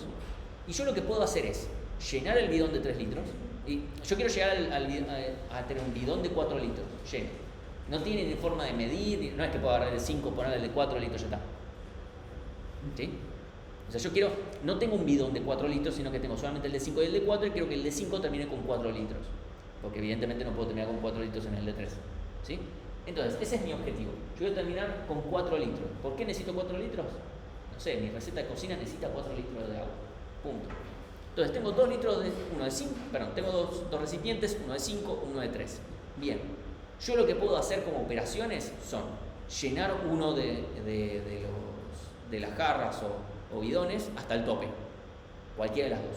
y yo lo que puedo hacer es llenar el bidón de 3 litros, y yo quiero llegar a tener un bidón de 4 litros lleno. No tiene ni forma de medir, no es que pueda agarrar el de 5, ponerle el de 4 litros y ya está. ¿Sí? O sea, no tengo un bidón de 4 litros, sino que tengo solamente el de 5 y el de 4, y quiero que el de 5 termine con 4 litros. Porque evidentemente no puedo terminar con 4 litros en el de 3. ¿Sí? Entonces, ese es mi objetivo. Yo voy a terminar con 4 litros. ¿Por qué necesito 4 litros? No sé, mi receta de cocina necesita 4 litros de agua. Punto. Entonces, tengo 2 litros tengo dos recipientes, uno de 5, uno de 3. Bien. Yo lo que puedo hacer como operaciones son llenar uno de las jarras o bidones hasta el tope. Cualquiera de las dos.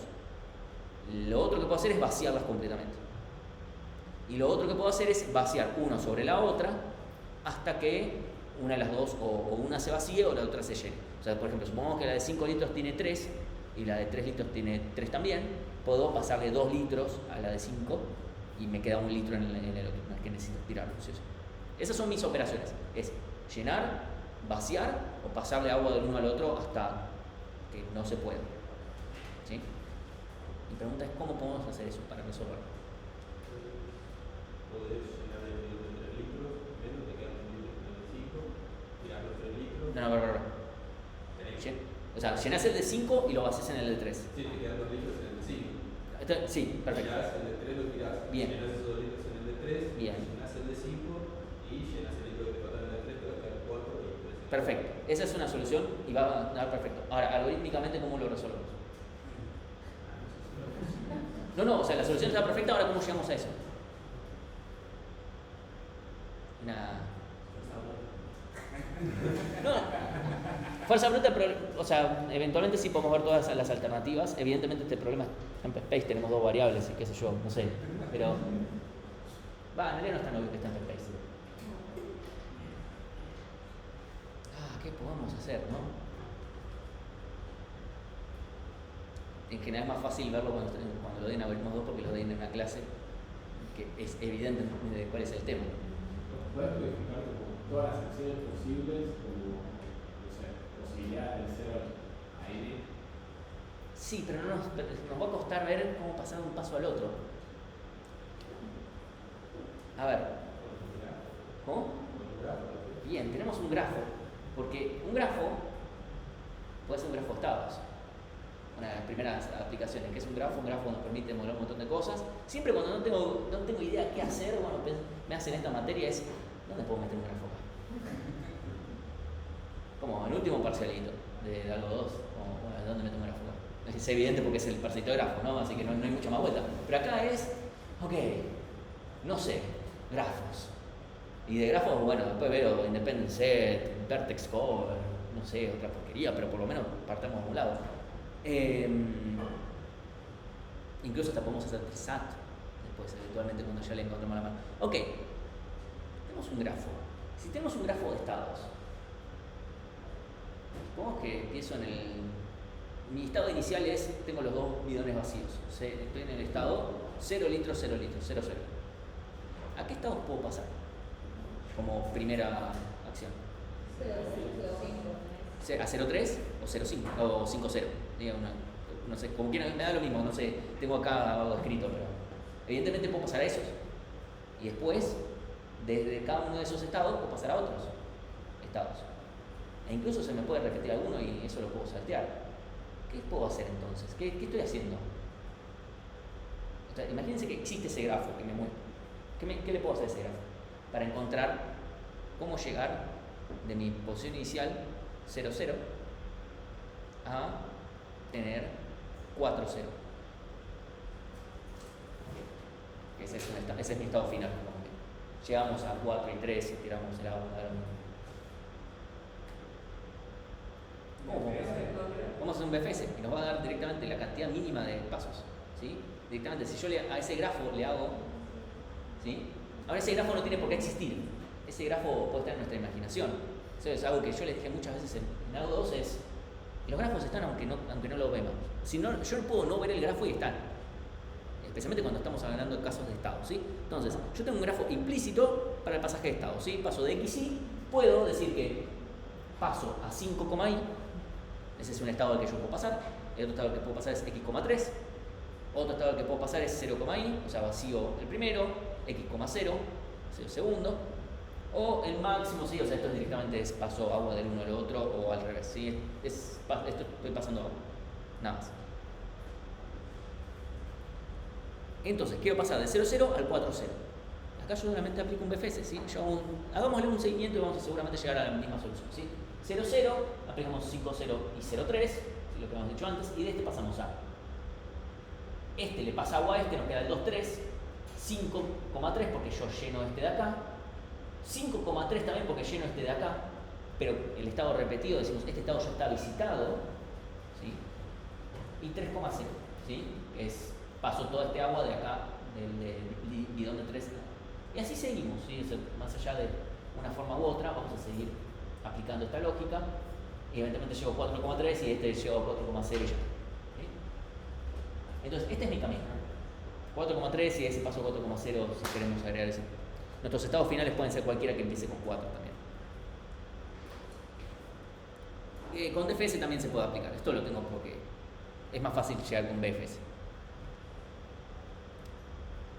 Lo otro que puedo hacer es vaciarlas completamente. Y lo otro que puedo hacer es vaciar una sobre la otra hasta que una de las dos o una se vacíe o la otra se llene. O sea, por ejemplo, supongamos que la de 5 litros tiene 3 y la de 3 litros tiene 3 también. Puedo pasarle 2 litros a la de 5 y me queda 1 litro en el otro. No es que necesito tirarlo. ¿Sí? Esas son mis operaciones. Es llenar, vaciar o pasarle agua del uno al otro hasta que no se pueda. ¿Sí? Mi pregunta es ¿cómo podemos hacer eso para resolverlo? Podés llenar el bidón de 3 litros, menos te quedan 1 litro de 5, tirás los 3 litros. No. O sea, llenás el de 5 y lo vacías en el de 3. Sí, te quedan 2 litros en el de 5. Sí, perfecto. Llenás el de 3, lo tirás. Bien. Llenás esos 2 litros en el de 3. Bien. Llenás el de 5 y llenás el litro que te falta en el de 3, te va a quedar 4 y 3. Perfecto. Esa es una solución y va a dar perfecto. Ahora, algorítmicamente, ¿cómo lo resolvemos? No, o sea, la solución está perfecta, ahora ¿cómo llegamos a eso? No, fuerza bruta, pero, o sea, eventualmente sí podemos ver todas las alternativas. Evidentemente este problema en PSpace tenemos 2 variables y qué sé yo, no sé. Pero, en realidad no es tan obvio que está en PSpace. ¿Qué podemos hacer, no? En general es más fácil verlo cuando lo den algoritmos 2 porque lo den en una clase que es evidente de cuál es el tema. ¿Puedes codificar todas las acciones posibles como, no sé, posibilidad de ser aire? Sí, pero nos va a costar ver cómo pasar de un paso al otro. A ver. ¿Cómo? Bien, tenemos un grafo. Porque un grafo puede ser un grafo de estados. Una de las primeras aplicaciones, que es un grafo nos permite modelar un montón de cosas. Siempre cuando no tengo idea qué hacer, me hacen esta materia es, ¿dónde puedo meter un grafo acá? Como el último parcialito de algo 2, ¿dónde meto un grafo acá? Es evidente porque es el parcialito de grafo, ¿no? Así que no hay mucha más vuelta. Pero acá es, no sé, grafos. Y de grafos, después veo Independent Set, Vertex Cover, no sé, otra porquería, pero por lo menos partamos de un lado. Incluso hasta podemos hacer TRISAT después, eventualmente, cuando ya le encontramos la mano. Tenemos un grafo. Si tenemos un grafo de estados, supongamos que empiezo mi estado inicial tengo los 2 bidones vacíos. Estoy en el estado 0 litros, 0 litros, 0, 0. ¿A qué estados puedo pasar? Como primera acción. ¿A 0,3 o 0,5 o 5,0? No sé, como quieran, me da lo mismo, no sé, tengo acá algo escrito, pero evidentemente puedo pasar a esos. Y después, desde cada uno de esos estados, puedo pasar a otros estados. E incluso se me puede repetir alguno y eso lo puedo saltear. ¿Qué puedo hacer entonces? ¿Qué estoy haciendo? sea, imagínense que existe ese grafo que me mueve. ¿Qué le puedo hacer a ese grafo? Para encontrar cómo llegar de mi posición inicial 0, 0 a tener 4, 0. Ese es mi estado final. Llegamos a 4 y 3 y tiramos el agua. Vamos a hacer un BFS y nos va a dar directamente la cantidad mínima de pasos, ¿sí? Directamente, si yo a ese grafo le hago, ¿sí? Ahora ese grafo no tiene por qué existir, ese grafo puede estar en nuestra imaginación. Eso es algo que yo les dije muchas veces en algo 2, es los grafos están aunque no lo vemos. Si no, yo puedo no ver el grafo y están, especialmente cuando estamos hablando de casos de estado, ¿sí? Entonces, yo tengo un grafo implícito para el pasaje de estado, ¿sí? Paso de X, Y, puedo decir que paso a 5,Y, ese es un estado al que yo puedo pasar. El otro estado al que puedo pasar es X,3. Otro estado al que puedo pasar es 0,Y, o sea, vacío el primero, X,0, el segundo. O el máximo, sí, o sea, esto directamente es paso agua del uno al otro o al revés, ¿sí? Esto estoy pasando agua, nada más. Entonces, quiero pasar de 0, 0 al 4, 0. Acá yo solamente aplico un BFS, ¿sí? Hagámosle un seguimiento y vamos a seguramente llegar a la misma solución, ¿sí? 0, 0, aplicamos 5, 0 y 0, 3, ¿sí? Lo que hemos dicho antes, y de este pasamos a este le pasa agua a este, nos queda el 2, 3, 5,3 porque yo lleno este de acá, 5,3 también porque lleno este de acá, pero el estado repetido, decimos, este estado ya está visitado, ¿sí? Y 3,0, ¿sí? Es paso toda este agua de acá, del bidón de 3. Y así seguimos, ¿sí? O sea, más allá de una forma u otra, vamos a seguir aplicando esta lógica. Y eventualmente llego a 4,3 y este llego a 4,0 y ya. ¿Sí? Entonces, este es mi camino. 4,3 y ese paso 4,0 si queremos agregar ese. Nuestros estados finales pueden ser cualquiera que empiece con 4 también. Con DFS también se puede aplicar. Esto lo tengo porque es más fácil llegar con BFS.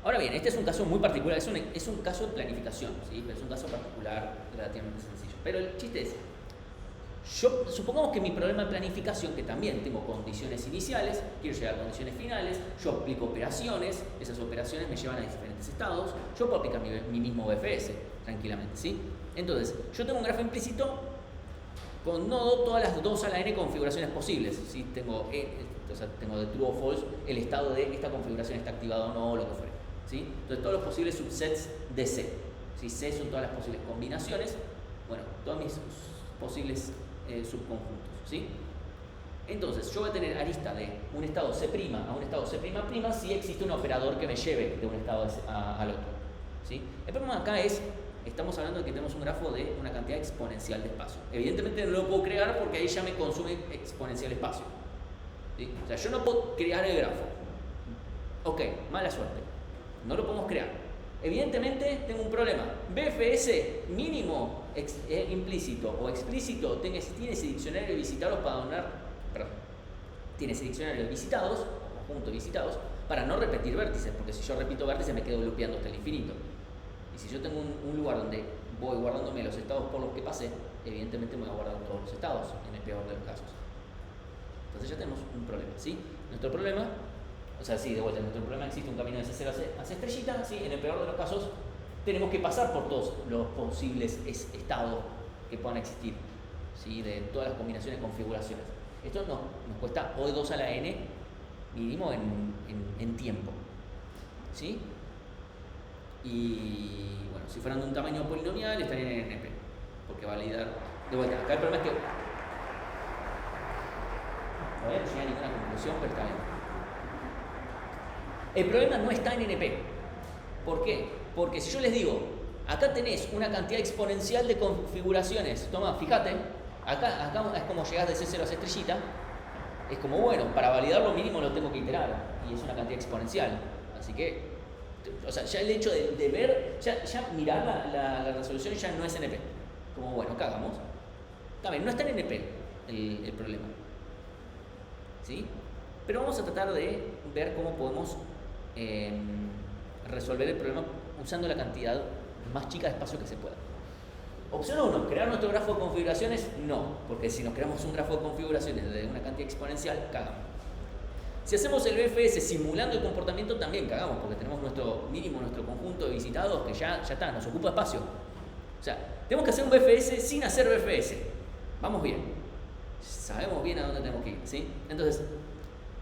Ahora bien, este es un caso muy particular, es un caso de planificación, ¿sí? Pero es un caso particular relativamente sencillo. Pero el chiste es, supongamos que mi problema de planificación, que también tengo condiciones iniciales, quiero llegar a condiciones finales, yo aplico operaciones, esas operaciones me llevan a diferentes estados, yo puedo aplicar mi mismo BFS tranquilamente, ¿sí? Entonces, yo tengo un grafo implícito con nodo todas las 2 a la n configuraciones posibles, ¿sí? Tengo de true o false el estado de esta configuración está activada o no, o lo que fuera, ¿sí? Entonces, todos los posibles subsets de C, ¿sí? C son todas las posibles combinaciones, bueno, todos mis posibles subconjuntos, ¿sí? Entonces, yo voy a tener arista de un estado C' a un estado C'' si existe un operador que me lleve de un estado al otro, ¿sí? El problema acá es, estamos hablando de que tenemos un grafo de una cantidad exponencial de espacio. Evidentemente no lo puedo crear porque ahí ya me consume exponencial espacio, ¿sí? O sea, yo no puedo crear el grafo. Ok, mala suerte. No lo podemos crear. Evidentemente tengo un problema. BFS mínimo implícito o explícito tiene ese diccionario de visitados para tiene ese diccionario de visitados, o conjunto de visitados, para no repetir vértices, porque si yo repito vértices me quedo loopeando hasta el infinito. Y si yo tengo un lugar donde voy guardándome los estados por los que pasé, evidentemente me voy a guardar todos los estados, en el peor de los casos. Entonces ya tenemos un problema, ¿sí? Nuestro problema, o sea, sí, de vuelta, nuestro problema existe un camino de C0 a C estrellita, ¿sí? En el peor de los casos tenemos que pasar por todos los posibles estados que puedan existir, ¿sí? De todas las combinaciones, configuraciones. Esto nos cuesta O2 a la n mínimo en tiempo, ¿sí? Y bueno, si fueran de un tamaño polinomial estarían en NP, porque validar de vuelta. Acá el problema es que no voy a llegar a ninguna conclusión, pero está bien. El problema no está en NP. ¿Por qué? Porque si yo les digo, acá tenés una cantidad exponencial de configuraciones, toma, fíjate, acá es como llegar de C0 a C estrellita, es como, bueno, para validar lo mínimo lo tengo que iterar, y es una cantidad exponencial, así que, o sea, ya el hecho de ver, ya mirar la resolución ya no es NP, como, bueno, ¿qué hagamos? También no está en NP el problema, ¿sí? Pero vamos a tratar de ver cómo podemos resolver el problema usando la cantidad más chica de espacio que se pueda. Opción 1, crear nuestro grafo de configuraciones, no, porque si nos creamos un grafo de configuraciones de una cantidad exponencial, cagamos. Si hacemos el BFS simulando el comportamiento, también cagamos, porque tenemos nuestro mínimo, nuestro conjunto de visitados que ya está, nos ocupa espacio. O sea, tenemos que hacer un BFS sin hacer BFS. Vamos bien. Sabemos bien a dónde tenemos que ir, ¿sí? Entonces,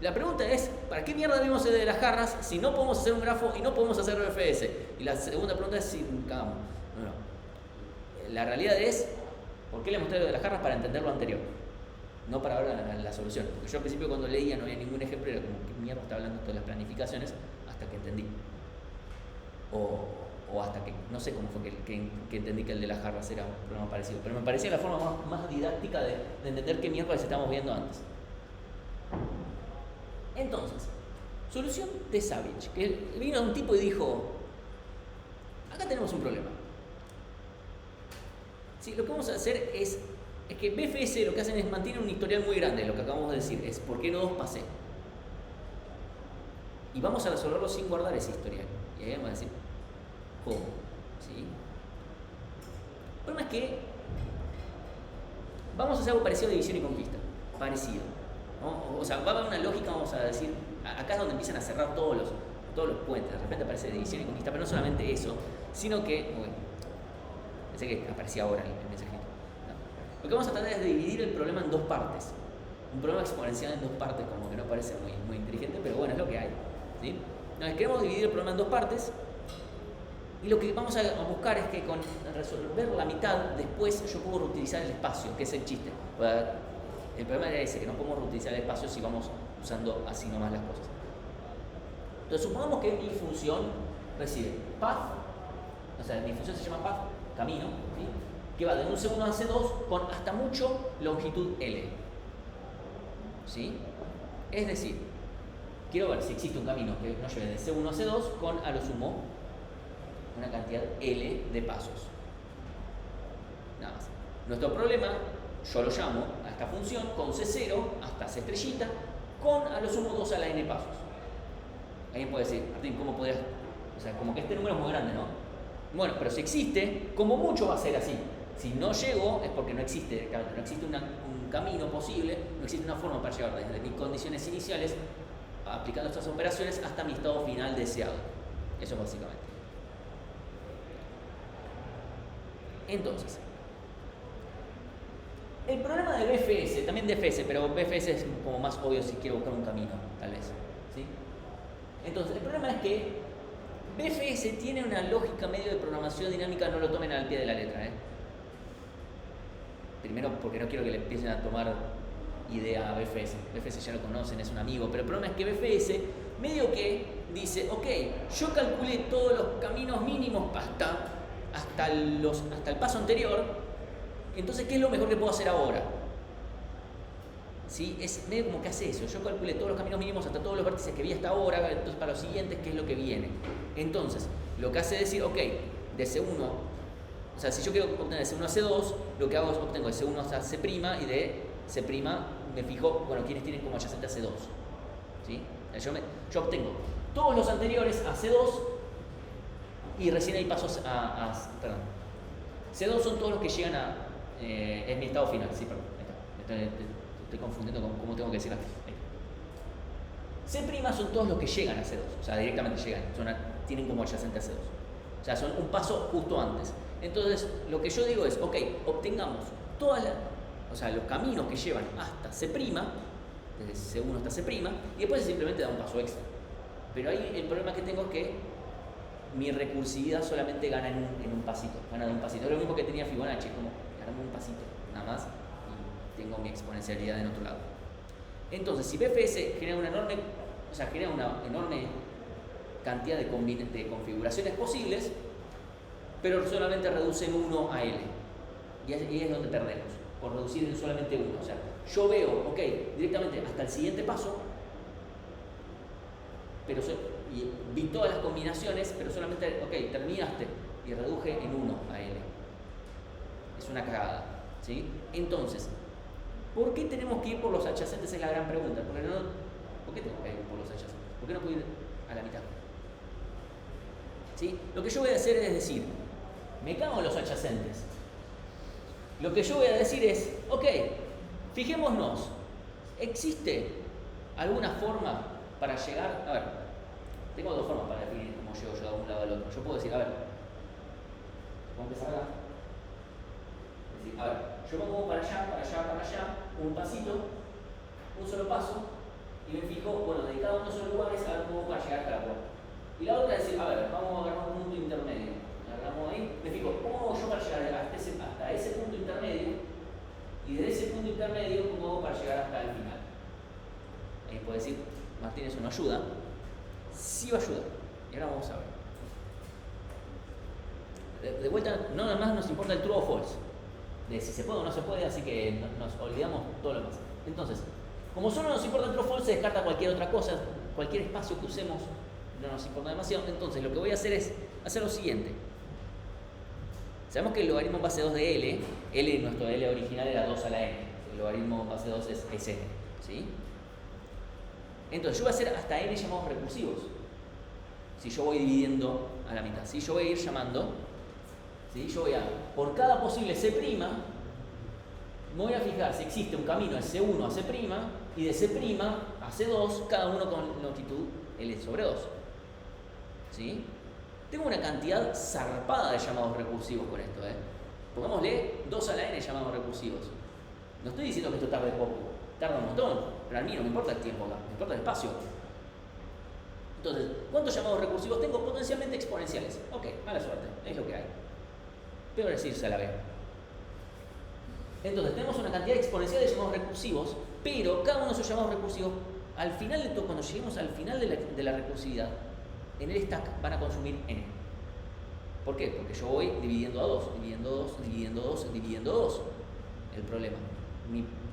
la pregunta es, ¿para qué mierda vimos el de las jarras si no podemos hacer un grafo y no podemos hacer BFS? Y la segunda pregunta es si cagamos. No. La realidad es, ¿por qué le mostré lo de las jarras? Para entender lo anterior. No para ver la solución. Porque yo al principio cuando leía no había ningún ejemplo, era como, ¿qué mierda está hablando esto de las planificaciones? Hasta que entendí. O hasta que, no sé cómo fue que entendí que el de las jarras era un problema parecido. Pero me parecía la forma más didáctica de entender qué mierda estábamos viendo antes. Entonces, solución de Savage, que vino un tipo y dijo, acá tenemos un problema. Sí, lo que vamos a hacer es que BFS lo que hacen es mantienen un historial muy grande, lo que acabamos de decir es ¿por qué nodos pasé? Y vamos a resolverlo sin guardar ese historial. Y ahí vamos a decir, ¿cómo? ¿Sí? El problema es que vamos a hacer algo parecido a división y conquista. Parecido, ¿no? O sea, va a haber una lógica, vamos a decir, acá es donde empiezan a cerrar todos los puentes. De repente aparece división y conquista, pero no solamente eso, sino que, bueno, pensé que aparecía ahora el mensajito. Lo que vamos a tratar es de dividir el problema en dos partes. Un problema exponencial en dos partes, como que no parece muy inteligente, pero bueno, es lo que hay, ¿sí? Entonces, queremos dividir el problema en dos partes y lo que vamos a buscar es que con resolver la mitad, después yo puedo reutilizar el espacio, que es el chiste. El problema era ese, que no podemos reutilizar el espacio si vamos usando así nomás las cosas. Entonces, supongamos que mi función recibe path, o sea, mi función se llama path, camino, ¿sí? Que va de un C1 a C2 con hasta mucho longitud L. ¿Sí? Es decir, quiero ver si existe un camino que nos lleve de C1 a C2 con a lo sumo una cantidad L de pasos. Nada más. Nuestro problema, yo lo llamo a esta función con C0 hasta C estrellita con a lo sumo 2 a la N pasos. Alguien puede decir, Martín, ¿cómo podrías? O sea, como que este número es muy grande, ¿no? Bueno, pero si existe, como mucho va a ser así. Si no llego es porque no existe, no existe un camino posible, no existe una forma para llegar desde mis condiciones iniciales, aplicando estas operaciones, hasta mi estado final deseado. Eso básicamente. Entonces, el problema de BFS, también de FS, pero BFS es como más obvio si quiero buscar un camino, tal vez. ¿Sí? Entonces, el problema es que BFS tiene una lógica medio de programación dinámica, no lo tomen al pie de la letra, Primero porque no quiero que le empiecen a tomar idea a BFS. BFS ya lo conocen, es un amigo, pero el problema es que BFS medio que dice, ok, yo calculé todos los caminos mínimos hasta el paso anterior, entonces ¿qué es lo mejor que puedo hacer ahora? ¿Sí? Es medio como que hace eso, yo calculé todos los caminos mínimos hasta todos los vértices que vi hasta ahora, entonces para los siguientes, ¿qué es lo que viene? Entonces, lo que hace es decir, ok, de C1, o sea, si yo quiero obtener de C1 a C2, lo que hago es obtengo de C1 hasta C' y de C' me fijo, bueno, quiénes tienen como adyacente a C2. ¿Sí? Yo obtengo todos los anteriores a C2 y recién hay pasos perdón. C2 son todos los que llegan a... es mi estado final, sí, perdón. Estoy confundiendo con cómo tengo que decirlo. C' son todos los que llegan a C2, o sea, directamente llegan, tienen como adyacente a C2. O sea, son un paso justo antes. Entonces, lo que yo digo es, ok, obtengamos los caminos que llevan hasta C', desde C1 hasta C', y después simplemente da un paso extra. Pero ahí el problema que tengo es que mi recursividad solamente gana en un pasito, gana de un pasito. Es lo mismo que tenía Fibonacci, como ganando un pasito, nada más, y tengo mi exponencialidad en otro lado. Entonces, si BFS genera una enorme cantidad de configuraciones posibles, pero solamente reduce en 1 a L. Y es donde perdemos, por reducir en solamente 1. O sea, yo veo, ok, directamente hasta el siguiente paso, y vi todas las combinaciones, pero solamente, ok, terminaste, y reduje en 1 a L. Es una cagada, ¿sí? Entonces, ¿por qué tenemos que ir por los adyacentes? Es la gran pregunta. ¿Por qué tengo que ir por los adyacentes? ¿Por qué no puedo ir a la mitad? ¿Sí? Lo que yo voy a hacer es decir, me cago en los adyacentes. Lo que yo voy a decir es, ok, fijémonos, ¿existe alguna forma para llegar, a ver, tengo dos formas para definir cómo llego yo de un lado al otro. Yo puedo decir, a ver, vamos a empezar acá. Es decir, a ver, yo me muevo para allá, un pasito, un solo paso, y me fijo, bueno, de cada uno de esos lugares, a ver cómo para llegar hasta la puerta. Y la otra es decir, a ver, vamos a agarrar un punto intermedio. Agarramos ahí, me fijo, ¿cómo hago yo para llegar hasta ese punto intermedio? Y desde ese punto intermedio, ¿cómo hago para llegar hasta el final? Ahí puede decir, Martín, eso no ayuda. Sí va a ayudar. Y ahora vamos a ver. De vuelta, no nada más nos importa el true o false. De si se puede o no se puede, así que nos olvidamos todo lo demás. Entonces, como solo nos importa el true o false, se descarta cualquier otra cosa, cualquier espacio que usemos no nos importa demasiado. Entonces, lo que voy a hacer es hacer lo siguiente. Sabemos que el logaritmo en base 2 de L, nuestro L original era 2 a la n. El logaritmo en base 2 es n. ¿Sí? Entonces, yo voy a hacer hasta n llamados recursivos. Si yo voy dividiendo a la mitad. Si yo voy a ir llamando, ¿sí? Yo voy a, por cada posible C', me voy a fijar si existe un camino de C1 a C', y de C' a C2, cada uno con longitud L sobre 2. ¿Sí? Tengo una cantidad zarpada de llamados recursivos con esto. Pongámosle 2 a la n llamados recursivos. No estoy diciendo que esto tarde poco, tarda un montón, pero a mí no me importa el tiempo acá, me importa el espacio. Entonces, ¿cuántos llamados recursivos tengo? Potencialmente exponenciales. Ok, mala suerte, es lo que hay. Peor es irse a la B. Entonces, tenemos una cantidad exponencial de llamados recursivos, pero cada uno de esos llamados recursivos, al final de todo, cuando lleguemos al final de la recursividad, en el stack van a consumir n. ¿Por qué? Porque yo voy dividiendo a 2, dividiendo 2, dividiendo 2, dividiendo 2. El problema.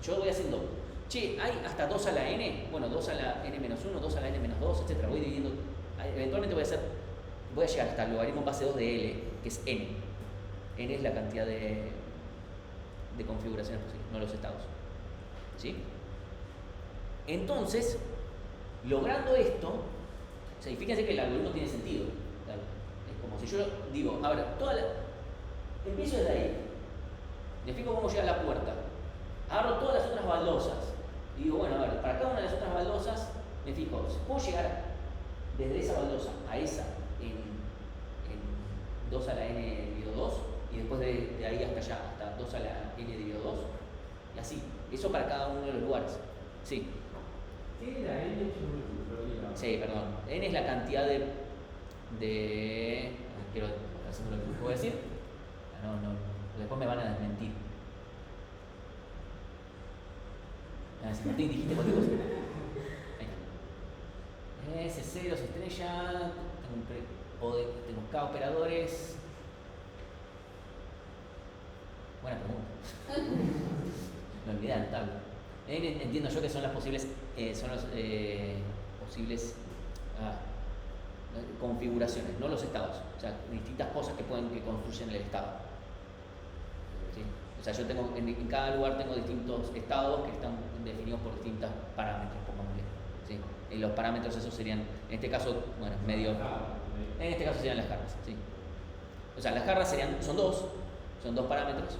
Yo voy haciendo, che, hay hasta 2 a la n, bueno, 2 a la n menos 1, 2 a la n menos 2, etc. Voy dividiendo, eventualmente voy a llegar hasta el logaritmo base 2 de L, que es n. N es la cantidad de configuraciones posibles, no los estados. ¿Sí? Entonces, logrando esto, o sea, fíjense que el algoritmo tiene sentido. Es como si yo digo, a ver, empiezo desde ahí, me fijo cómo llega a la puerta, agarro todas las otras baldosas y digo, bueno, a ver, para cada una de las otras baldosas me fijo, puedo llegar desde esa baldosa a esa en 2 a la n dividido 2 y después de ahí hasta allá, hasta 2 a la n dividido 2 y así, eso para cada uno de los lugares. Sí. ¿Qué era n? Sí, perdón. N es la cantidad de quiero hacer lo que puedo decir. No. Después me van a desmentir. Si Martín dijiste cualquier cosa. Ahí está. S0 es estrella. Tengo K operadores. Buena pregunta. Me olvidé del tabla. Entiendo yo que son las posibles. Posibles configuraciones, no los estados, o sea, distintas cosas que construyen el estado. ¿Sí? O sea, yo tengo en cada lugar tengo distintos estados que están definidos por distintos parámetros, pongámosle. ¿Sí? Y los parámetros esos serían, en este caso, bueno, medio. En este caso serían las jarras, ¿sí? O sea, las jarras son dos parámetros,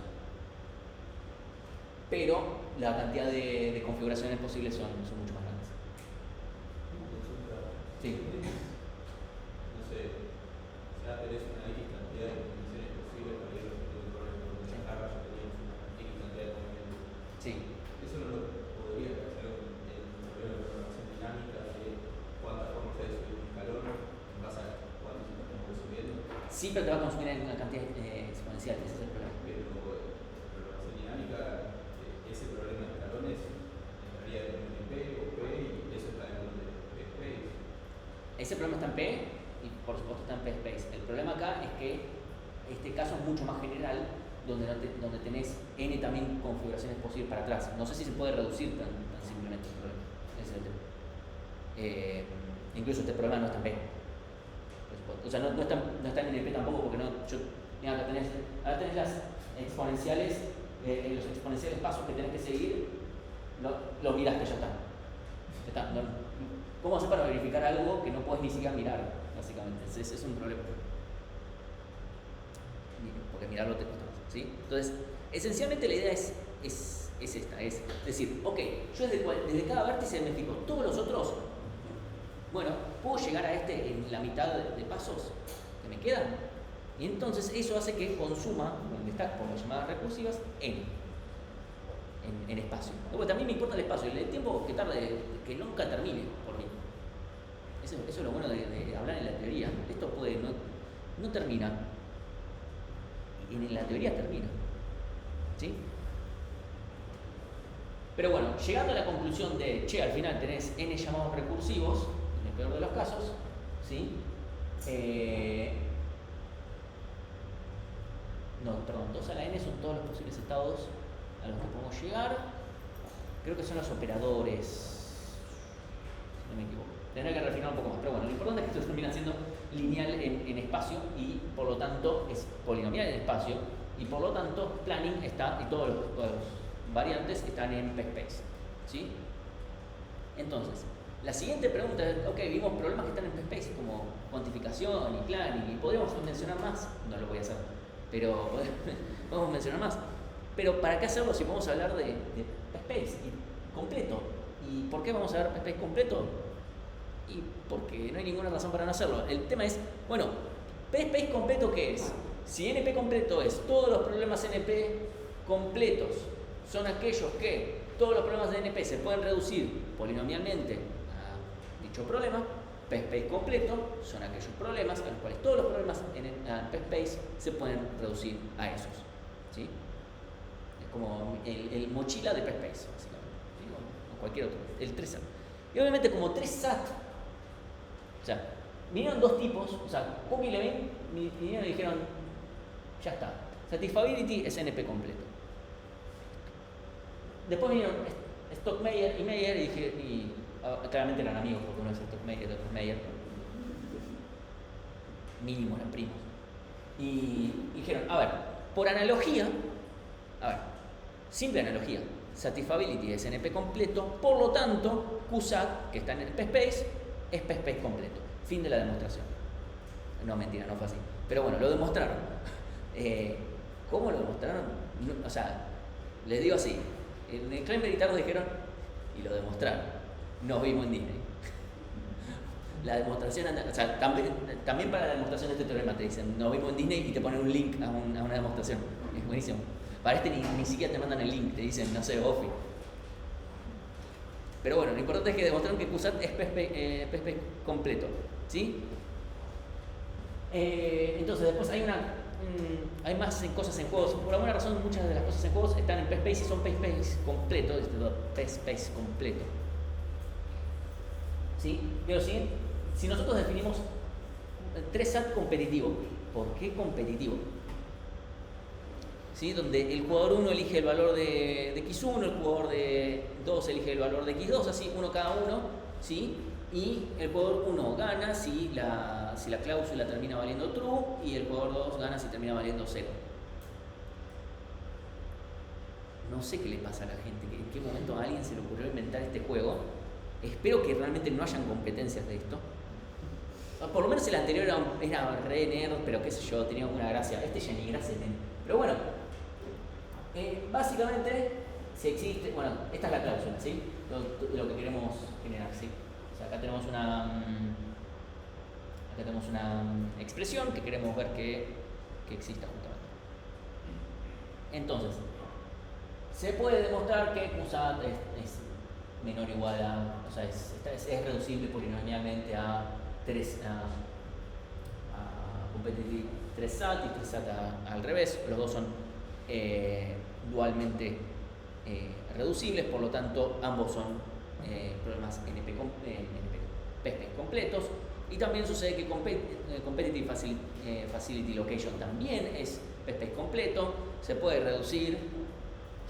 pero la cantidad de configuraciones posibles son mucho más grandes. Sí. No sé, ya tenés una X cantidad de condiciones posibles para ir resolviendo el problema, porque en las jarras ya teníamos una X cantidad de movimientos. Sí. Eso no lo podría hacer en el problema de programación dinámica de cuántas formas hay de subir un escalón en base a cuántos estamos resolviendo. Sí, pero te va a consumir en una cantidad exponencial, ese es el problema. Pero en programación dinámica, ese problema de escalones entraría en P o P y eso está en el P-space. Ese problema está en P y por supuesto está en P-space. El problema acá es que este caso es mucho más general, donde tenés n también configuraciones posibles para atrás. No sé si se puede reducir tan simplemente el problema. Ese es el tema. Incluso este problema no está en P. O sea, no está en NP tampoco, porque acá tenés las exponenciales, los exponenciales pasos que tenés que seguir, lo miraste, ya está. ¿Cómo hacer para verificar algo que no puedes ni siquiera mirar, básicamente? Ese es un problema. Porque mirarlo te cuesta más, ¿sí? Entonces, esencialmente la idea es esta, es decir, ok, yo desde cada vértice me fijo, todos los otros Bueno, puedo llegar a este en la mitad de pasos que me quedan. Y entonces eso hace que consuma, donde está por las llamadas recursivas, en espacio. Luego también me importa el espacio, el tiempo que tarde, que nunca termine por mí. Eso es lo bueno de hablar en la teoría. Esto puede no termina. Y en la teoría termina. ¿Sí? Pero bueno, llegando a la conclusión de, al final tenés n llamados recursivos, en el peor de los casos, ¿sí? Perdón, 2 a la n son todos los posibles estados a los que podemos llegar. Creo que son los operadores, si no me equivoco. Tendré que refinar un poco más, pero bueno, lo importante es que esto termina siendo lineal en espacio y por lo tanto es polinomial en espacio y por lo tanto planning está y todos los variantes están en PSpace, ¿sí? Entonces, la siguiente pregunta es, vimos problemas que están en PSpace como cuantificación y planning y podríamos mencionar más, no lo voy a hacer, pero podemos mencionar más. Pero ¿para qué hacerlo si podemos hablar de PSpace completo? ¿Y por qué vamos a ver PSpace completo? Y porque no hay ninguna razón para no hacerlo. El tema es, bueno, PSpace completo, ¿qué es? Si NP completo es todos los problemas NP completos son aquellos que todos los problemas de NP se pueden reducir polinomialmente a dicho problema, PSpace completo son aquellos problemas a los cuales todos los problemas en PSpace se pueden reducir a esos, ¿sí? Es como el mochila de PSpace, básicamente, ¿sí? O cualquier otro, el 3SAT. Y obviamente como 3SAT, o sea, vinieron dos tipos, o sea, Cook y Levin vinieron y dijeron, ya está, Satisfability es NP completo. Después vinieron Stockmeyer y Meyer y claramente eran amigos, porque uno es Stockmeyer y otro es Meyer. Mínimo eran primos. Y dijeron, a ver, por analogía, simple analogía, Satisfability es NP completo, por lo tanto, QSAT, que está en el PSpace, es PSpace completo. Fin de la demostración. No, mentira, no fue así. Pero bueno, lo demostraron. ¿Cómo lo demostraron? No, o sea, les digo así. En el Klein Veritas dijeron y lo demostraron. Nos vimos en Disney. La demostración, o sea, también para la demostración de este teorema te dicen, nos vimos en Disney y te ponen un link a una demostración. Es buenísimo. Para este ni siquiera te mandan el link, te dicen, no sé, Buffy. Pero bueno, lo importante es que demostraron que QSAT es PSpace completo, ¿sí? Entonces después hay más cosas en juegos. Por alguna razón muchas de las cosas en juegos están en PSpace y son PSpace completo, PSpace completo, ¿sí? Pero si nosotros definimos 3SAT competitivo, ¿por qué competitivo? ¿Sí? Donde el jugador 1 elige el valor de X1, el jugador de 2 elige el valor de X2, así uno cada uno, ¿sí? Y el jugador 1 gana si la cláusula termina valiendo true y el jugador 2 gana si termina valiendo 0. No sé qué le pasa a la gente, en qué momento a alguien se le ocurrió inventar este juego. Espero que realmente no hayan competencias de esto. Por lo menos el anterior era re nerd, pero qué sé yo, tenía alguna gracia. Este ya ni gracia tiene. Pero bueno, básicamente, si existe, bueno, esta es la cláusula, ¿sí? Lo que queremos generar, ¿sí? O sea, acá tenemos una expresión que queremos ver que exista justamente. Entonces, se puede demostrar que QSAT es menor o igual a, o sea, es reducible polinomialmente a 3SAT y 3SAT al revés. Los dos son dualmente reducibles, por lo tanto ambos son problemas PSpace completos. Y también sucede que Competitive Facility Location también es PSpace completo, se puede reducir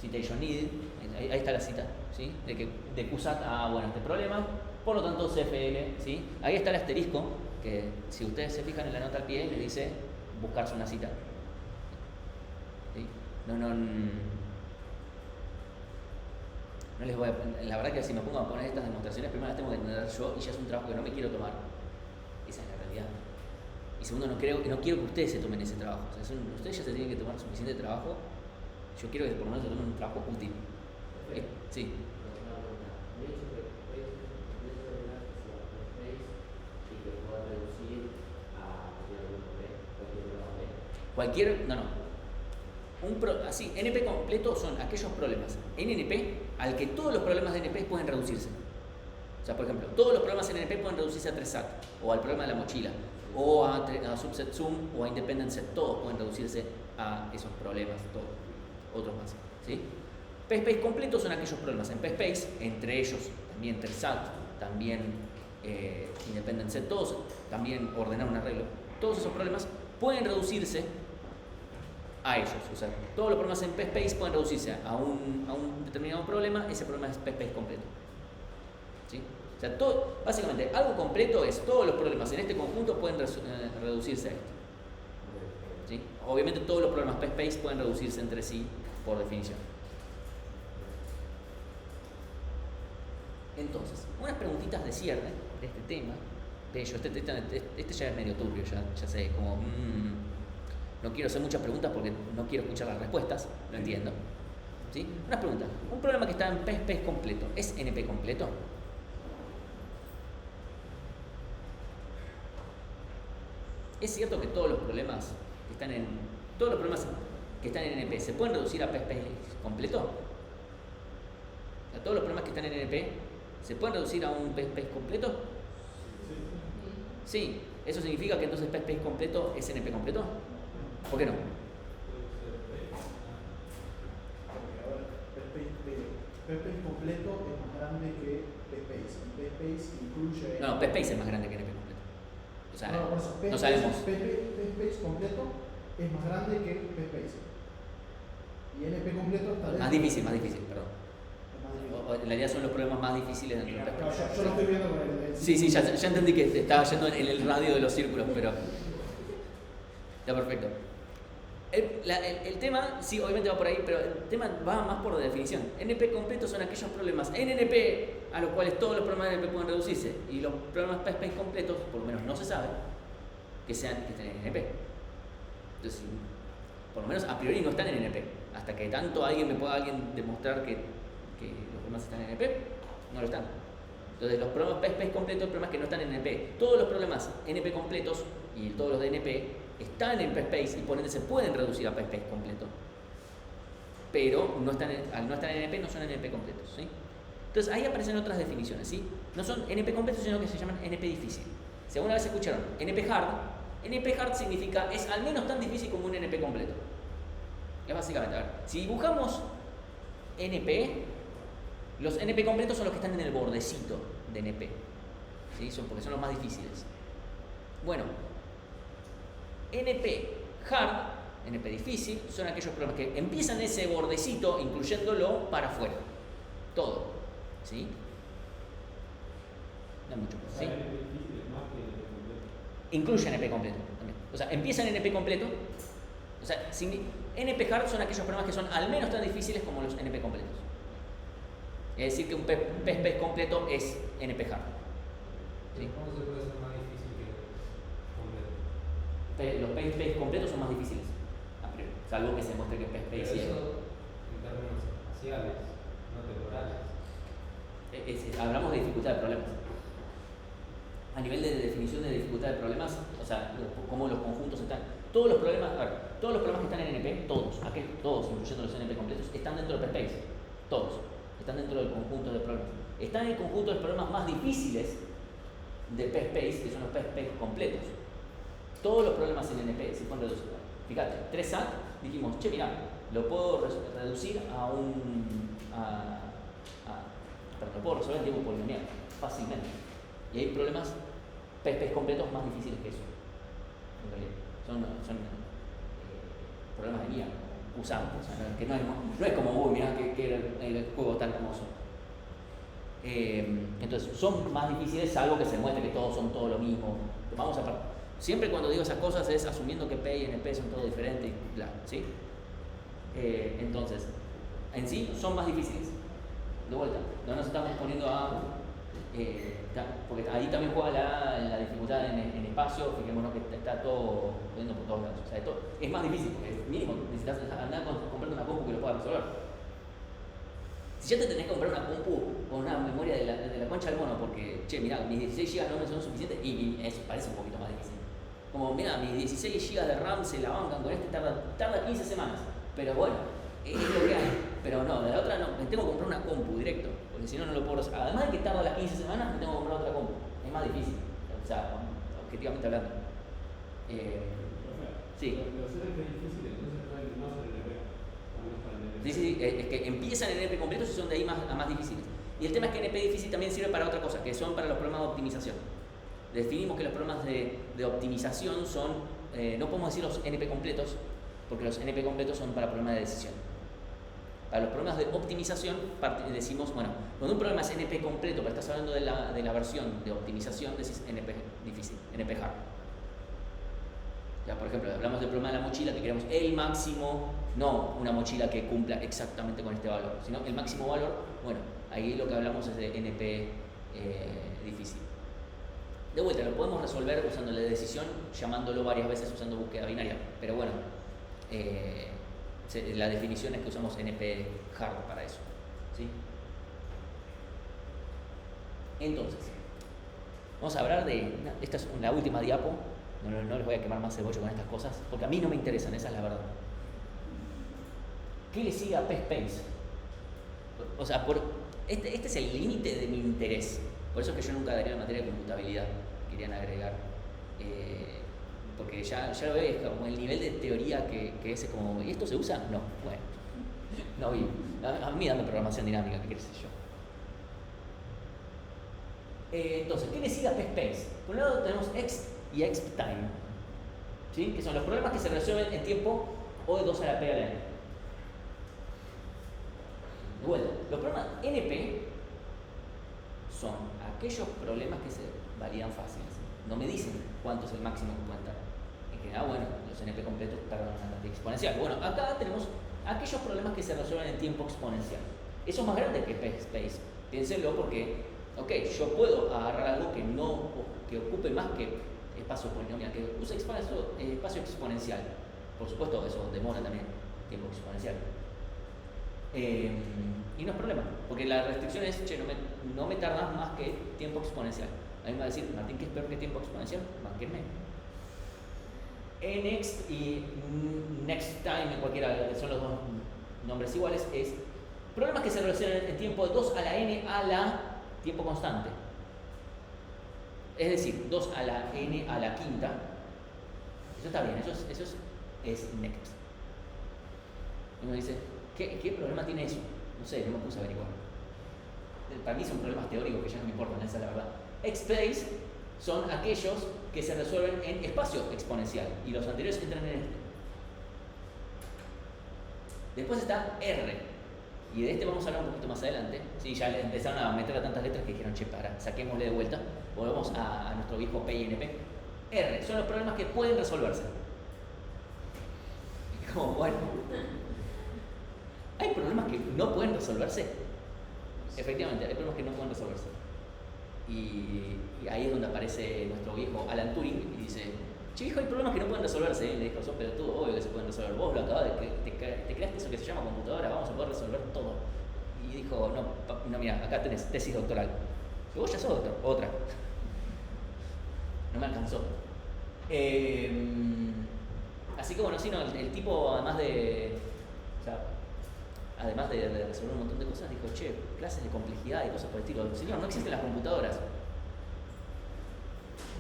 citation needed, ahí está la cita, ¿sí? de QSAT a este problema, por lo tanto CFL, ¿sí? Ahí está el asterisco, que si ustedes se fijan en la nota al pie, le dice buscarse una cita, ¿sí? No les voy a, la verdad que si me pongo a poner estas demostraciones, primero las tengo que entender yo y ya es un trabajo que no me quiero tomar. Esa es la realidad. Y segundo, no quiero que ustedes se tomen ese trabajo. O sea, ustedes ya se tienen que tomar suficiente trabajo. Yo quiero que por lo menos se tomen un trabajo útil. Sí. Así, NP completo son aquellos problemas en NP al que todos los problemas de NP pueden reducirse. O sea, por ejemplo, todos los problemas en NP pueden reducirse a 3 SAT, o al problema de la mochila, o a subset sum, o a independent set. Todos pueden reducirse a esos problemas, todos, otros más. ¿Sí? PSpace completo son aquellos problemas en PSpace, entre ellos también 3 SAT, también independent set, todos, también ordenar un arreglo. Todos esos problemas pueden reducirse a ellos. O sea, todos los problemas en PSpace pueden reducirse a un determinado problema. Ese problema es PSpace completo. ¿Sí? O sea, básicamente, algo completo es todos los problemas en este conjunto pueden reducirse a esto. ¿Sí? Obviamente todos los problemas PSpace pueden reducirse entre sí por definición. Entonces, unas preguntitas de cierre de este tema. Este ya es medio turbio, ya sé, como no quiero hacer muchas preguntas porque no quiero escuchar las respuestas, lo entiendo. ¿Sí? Unas preguntas. Un problema que está en PSpace completo, ¿es NP completo? ¿Es cierto que todos los problemas que están en NP se pueden reducir a PSpace completo? O sea, todos los problemas que están en NP se pueden reducir a un PSpace completo. Sí. ¿Eso significa que entonces PSpace completo es NP completo? ¿Por qué no? PSpace completo es más grande que PSpace. PSpace incluye... No, PSpace es más grande que NP completo. O sea, no sabemos. PSpace completo es más grande que PSpace. Y NP completo está dentro. Más difícil, perdón. En realidad son los problemas más difíciles dentro de PSpace. Yo lo estoy viendo con el... Sí, ya entendí que te estaba yendo en el radio de los círculos, pero... Está perfecto. El tema, sí, obviamente va por ahí, pero el tema va más por definición. NP completo son aquellos problemas en NP a los cuales todos los problemas de NP pueden reducirse, y los problemas PSpace completos, por lo menos no se sabe, que estén en NP. Entonces, por lo menos a priori no están en NP. Hasta que tanto alguien demostrar que los problemas están en NP, no lo están. Entonces, los problemas PSpace completos, problemas que no están en NP. Todos los problemas NP completos y todos los de NP están en PSpace y por ende se pueden reducir a PSpace completo, pero al no estar en NP no son NP completos, ¿sí? Entonces ahí aparecen otras definiciones, ¿sí? No son NP completos, sino que se llaman NP difícil. Si alguna vez escucharon NP hard significa es al menos tan difícil como un NP completo. Es básicamente, a ver, si dibujamos NP, los NP completos son los que están en el bordecito de NP, ¿sí? Porque son los más difíciles. Bueno, NP hard, NP difícil, son aquellos problemas que empiezan ese bordecito incluyéndolo para afuera. Todo. ¿Sí? No mucho. ¿Sí? Incluye NP completo también. O sea, empiezan NP completo. O sea, NP hard son aquellos problemas que son al menos tan difíciles como los NP completos. Es decir, que un PSpace completo es NP hard. ¿Sí? ¿Cómo se puede ser más difícil que completo? Los PSpace completos son más difíciles, a priori, salvo que se muestre que PSpace Pero eso en términos espaciales, no temporales. Hablamos de dificultad de problemas. A nivel de definición de dificultad de problemas, o sea, cómo los conjuntos están. Todos los problemas que están en NP, todos, incluyendo los NP completos, están dentro de PSpace. Todos. Están dentro del conjunto de problemas. Están en el conjunto de problemas más difíciles de PSpace, que son los PSpace completos. Todos los problemas en NP se pueden reducir. Fíjate, 3 SAT, dijimos, mira, lo puedo reducir lo puedo resolver en tiempo polinomial, fácilmente. Y hay problemas PSpace completos más difíciles que eso. En realidad, son problemas de guía, usables, o sea, que no es como, mirá que el juego tan hermoso. Entonces, son más difíciles, salvo que se muestre que todos son todo lo mismo. Siempre cuando digo esas cosas es asumiendo que P y NP son todo diferentes y bla, ¿sí? Entonces, en sí son más difíciles. De vuelta, no nos estamos poniendo porque ahí también juega la dificultad en espacio, fijémonos que está todo poniendo por todos lados. O sea, es más difícil, porque mínimo necesitas andar a comprarte una compu que lo pueda resolver. Si ya te tenés que comprar una compu con una memoria de la concha del mono, porque, mirá, mis 16 GB no me son suficientes, y eso parece un poquito más difícil. Como, mira, mis 16 GB de RAM se la bancan con este, tarda 15 semanas. Pero bueno, es lo que hay. Pero no, de la otra no, me tengo que comprar una compu directo, porque si no, no lo puedo hacer. Además de que tarda las 15 semanas, me tengo que comprar otra compu. Es más difícil, o sea, objetivamente hablando. Sí. Los NP difíciles, entonces no son NP. Sí, es que empiezan en NP completos y son de ahí a más difíciles. Y el tema es que NP difícil también sirve para otra cosa, que son para los problemas de optimización. Definimos que los problemas de optimización son, no podemos decir los NP completos, porque los NP completos son para problemas de decisión. Para los problemas de optimización decimos, bueno, cuando un problema es NP completo, pero estás hablando de la versión de optimización, decís NP difícil, NP hard. Ya, por ejemplo, hablamos del problema de la mochila, que queremos el máximo, no una mochila que cumpla exactamente con este valor, sino el máximo valor. Bueno, ahí lo que hablamos es de NP difícil. De vuelta, lo podemos resolver usando la decisión, llamándolo varias veces usando búsqueda binaria, pero bueno, la definición es que usamos NP hard para eso, ¿sí? Entonces, vamos a hablar de, esta es la última diapo, no les voy a quemar más cebollo con estas cosas, porque a mí no me interesan, esa es la verdad. ¿Qué le sigue a PSpace? O sea, este es el límite de mi interés, por eso es que yo nunca daría la materia de computabilidad, querían agregar, porque ya lo ves como el nivel de teoría que es como, ¿y esto se usa? No, bueno, no bien, a mí dame programación dinámica, ¿qué quieres yo? Entonces, ¿qué le sigue a PSpace? Por un lado tenemos Exp y Exptime, ¿sí? Que son los problemas que se resuelven en tiempo O de 2 a la P a la N. De vuelta, los problemas NP son aquellos problemas que se validan fáciles. No me dicen cuánto es el máximo que pueden tardar. En general, bueno, los NP completos tardan una cantidad exponencial. Bueno, acá tenemos aquellos problemas que se resuelven en tiempo exponencial. Eso es más grande que PSpace. Piénsenlo porque, ok, yo puedo agarrar algo que ocupe más que espacio polinomial, que use espacio exponencial. Por supuesto, eso demora también tiempo exponencial. Y no es problema, porque la restricción es, che, no me tardas más que tiempo exponencial. A mí me va a decir, Martín, ¿qué es peor que tiempo exponencial? Banquenme. Next y Next Time, cualquiera, son los dos nombres iguales, es problemas que se resuelven en tiempo de 2 a la n a la tiempo constante. Es decir, 2 a la n a la quinta. Eso está bien, eso es Next. Y uno dice, ¿qué problema tiene eso? No sé, no me puse a averiguar. Para mí son problemas teóricos que ya no me importan, esa es la verdad. Xspace son aquellos que se resuelven en espacio exponencial y los anteriores entran en este. Después está R, y de este vamos a hablar un poquito más adelante. Sí, ya empezaron a meter a tantas letras que dijeron, che, saquémosle de vuelta, volvemos a nuestro viejo P y NP. R, son los problemas que pueden resolverse. Como, bueno, ¿hay problemas que no pueden resolverse? Efectivamente, hay problemas que no pueden resolverse. Y ahí es donde aparece nuestro viejo Alan Turing y dice, che, hijo, hay problemas que no pueden resolverse. Y le dijo, sos pelotudo, obvio que se pueden resolver. Vos lo acabas te creaste eso que se llama computadora, vamos a poder resolver todo. Y dijo, no, mira, acá tenés tesis doctoral. Y vos ya sos otra. No me alcanzó. Así que bueno, sí, no, el tipo, además de resolver un montón de cosas, dijo, che, clases de complejidad y cosas por el estilo. Señor, no existen las computadoras.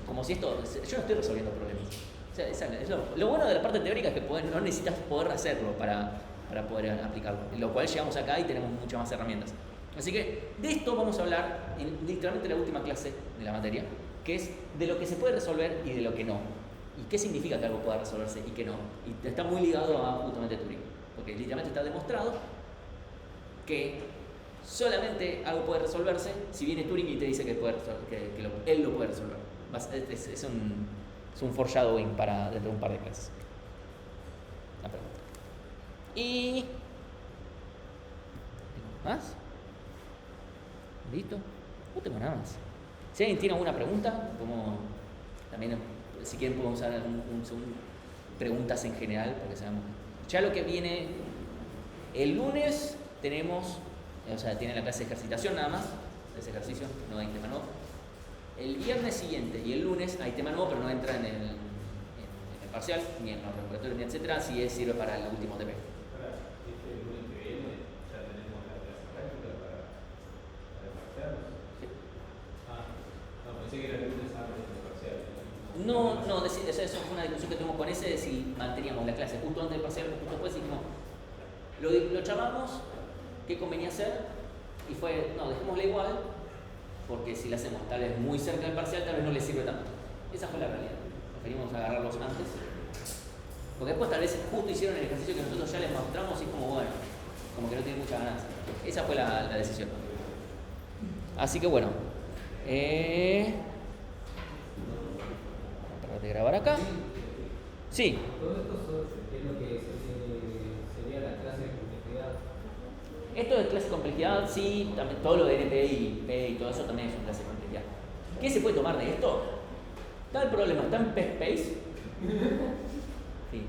Como si yo no estoy resolviendo problemas. O sea, lo bueno de la parte teórica es que no necesitas poder hacerlo para poder aplicarlo. Lo cual llegamos acá y tenemos muchas más herramientas. Así que de esto vamos a hablar en literalmente la última clase de la materia, que es de lo que se puede resolver y de lo que no. Y qué significa que algo pueda resolverse y que no. Y está muy ligado a justamente Turing. Porque literalmente está demostrado que solamente algo puede resolverse si viene Turing y te dice que él lo puede resolver. Es un foreshadowing para dentro de un par de clases. La pregunta. ¿Y más? ¿Listo? No tengo nada más. Si alguien tiene alguna pregunta, como también si quieren podemos usar preguntas en general, porque sabemos ya lo que viene el lunes tenemos, tiene la clase de ejercitación nada más, ese ejercicio, no hay tema nuevo. El viernes siguiente y el lunes hay tema nuevo, pero no entra en parcial, ni en los recuperatorio, ni etcétera, si sirve para el último TP. Ahora, el lunes que viene ya tenemos la clase práctica para parciales. Sí. No, pensé que era el lunes antes del parcial. Eso fue una discusión que tuvimos con ese de si manteníamos la clase justo antes del parcial o justo después, y dijimos, lo llamamos, qué convenía hacer, y fue, no, dejémosla igual, porque si la hacemos tal vez muy cerca del parcial, tal vez no le sirve tanto. Esa fue la realidad. Preferimos agarrarlos antes, porque después tal vez justo hicieron el ejercicio que nosotros ya les mostramos y es como, bueno, como que no tiene mucha ganancia. Esa fue la decisión. Así que bueno, para de grabar acá. Sí. Todo esto es lo que sería la clase de complejidad. Esto de clase de complejidad, sí, también todo lo de NP y P y todo eso también es una clase de complejidad. ¿Qué se puede tomar de esto? Está el problema, está en P-Space. Sí.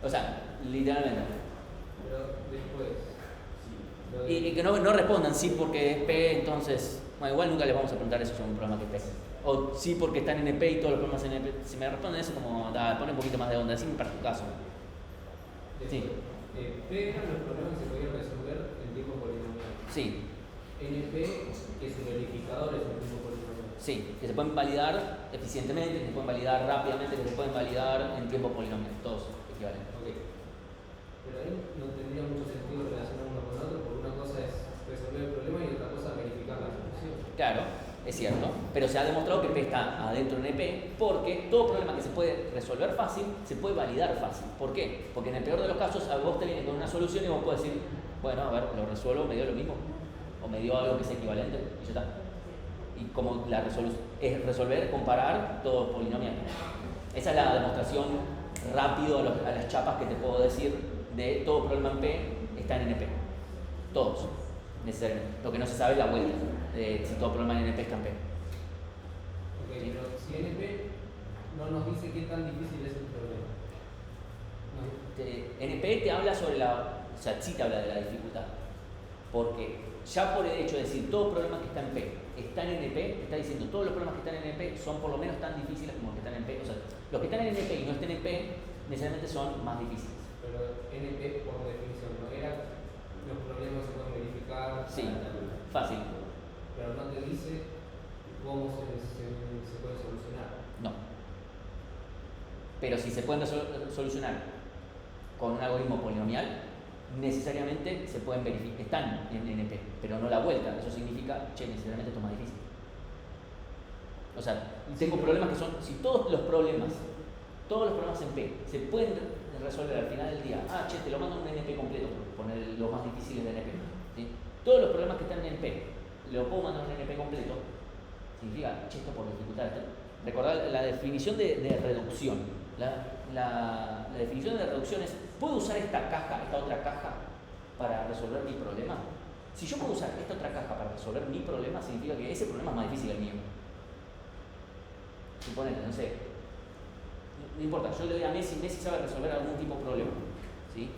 O sea, literalmente. Pero después. Y que no respondan sí porque es P, entonces. Bueno, igual nunca les vamos a preguntar eso sobre un programa que es P. O sí porque está en NP y todos los programas en NP. Si me responden eso, como, pone un poquito más de onda, decime para tu caso. Sí. P eran los problemas que se podían resolver en tiempo polinomial. Sí. NP, que su verificador es el tiempo polinomial. Sí, que se pueden validar eficientemente, que se pueden validar rápidamente, que se pueden validar en tiempo polinomial, todos equivalentes. Ok. Pero ahí no tendría mucho sentido relacionar uno con otro, porque una cosa es resolver el problema y otra cosa verificar la solución. Claro, es cierto, pero se ha demostrado que P está adentro de NP porque todo problema que se puede resolver fácil, se puede validar fácil. ¿Por qué? Porque en el peor de los casos a vos te viene con una solución y vos podés decir, bueno, a ver, lo resuelvo, me dio lo mismo, o me dio algo que sea equivalente, y ya está. Y como la resolución es resolver, comparar todo polinomial. Esa es la demostración rápido a las chapas que te puedo decir de todo problema en P está en NP. Todos, necesariamente. Lo que no se sabe es la vuelta de si todo problema en NP está en P. Ok, ¿Sí? pero si NP no nos dice qué tan difícil es el problema. No. NP te habla sobre o sea, sí te habla de la dificultad. Porque ya por el hecho de decir todo problema que está en P está en NP, te está diciendo todos los problemas que están en NP son por lo menos tan difíciles como los que están en P. O sea, los que están en NP y no estén en P necesariamente son más difíciles. Pero NP por definición no era los problemas se pueden verificar. Sí, fácil. Pero no te dice cómo se puede solucionar. No. Pero si se pueden solucionar con un algoritmo polinomial, necesariamente se pueden verificar, están en NP, pero no la vuelta. Eso significa, necesariamente esto es más difícil. O sea, tengo problemas que son, si todos los problemas en P se pueden resolver al final del día, te lo mando en un NP completo, por poner los más difíciles de NP. ¿Sí? Todos los problemas que están en P, lo puedo mandar en un NP completo, significa, esto por dificultad. Recordad la definición de reducción. La definición de reducción es, ¿puedo usar esta otra caja para resolver mi problema? Si yo puedo usar esta otra caja para resolver mi problema, significa que ese problema es más difícil que el mío. Suponete, no sé. No importa, yo le doy a Messi sabe resolver algún tipo de problema. ¿Sí?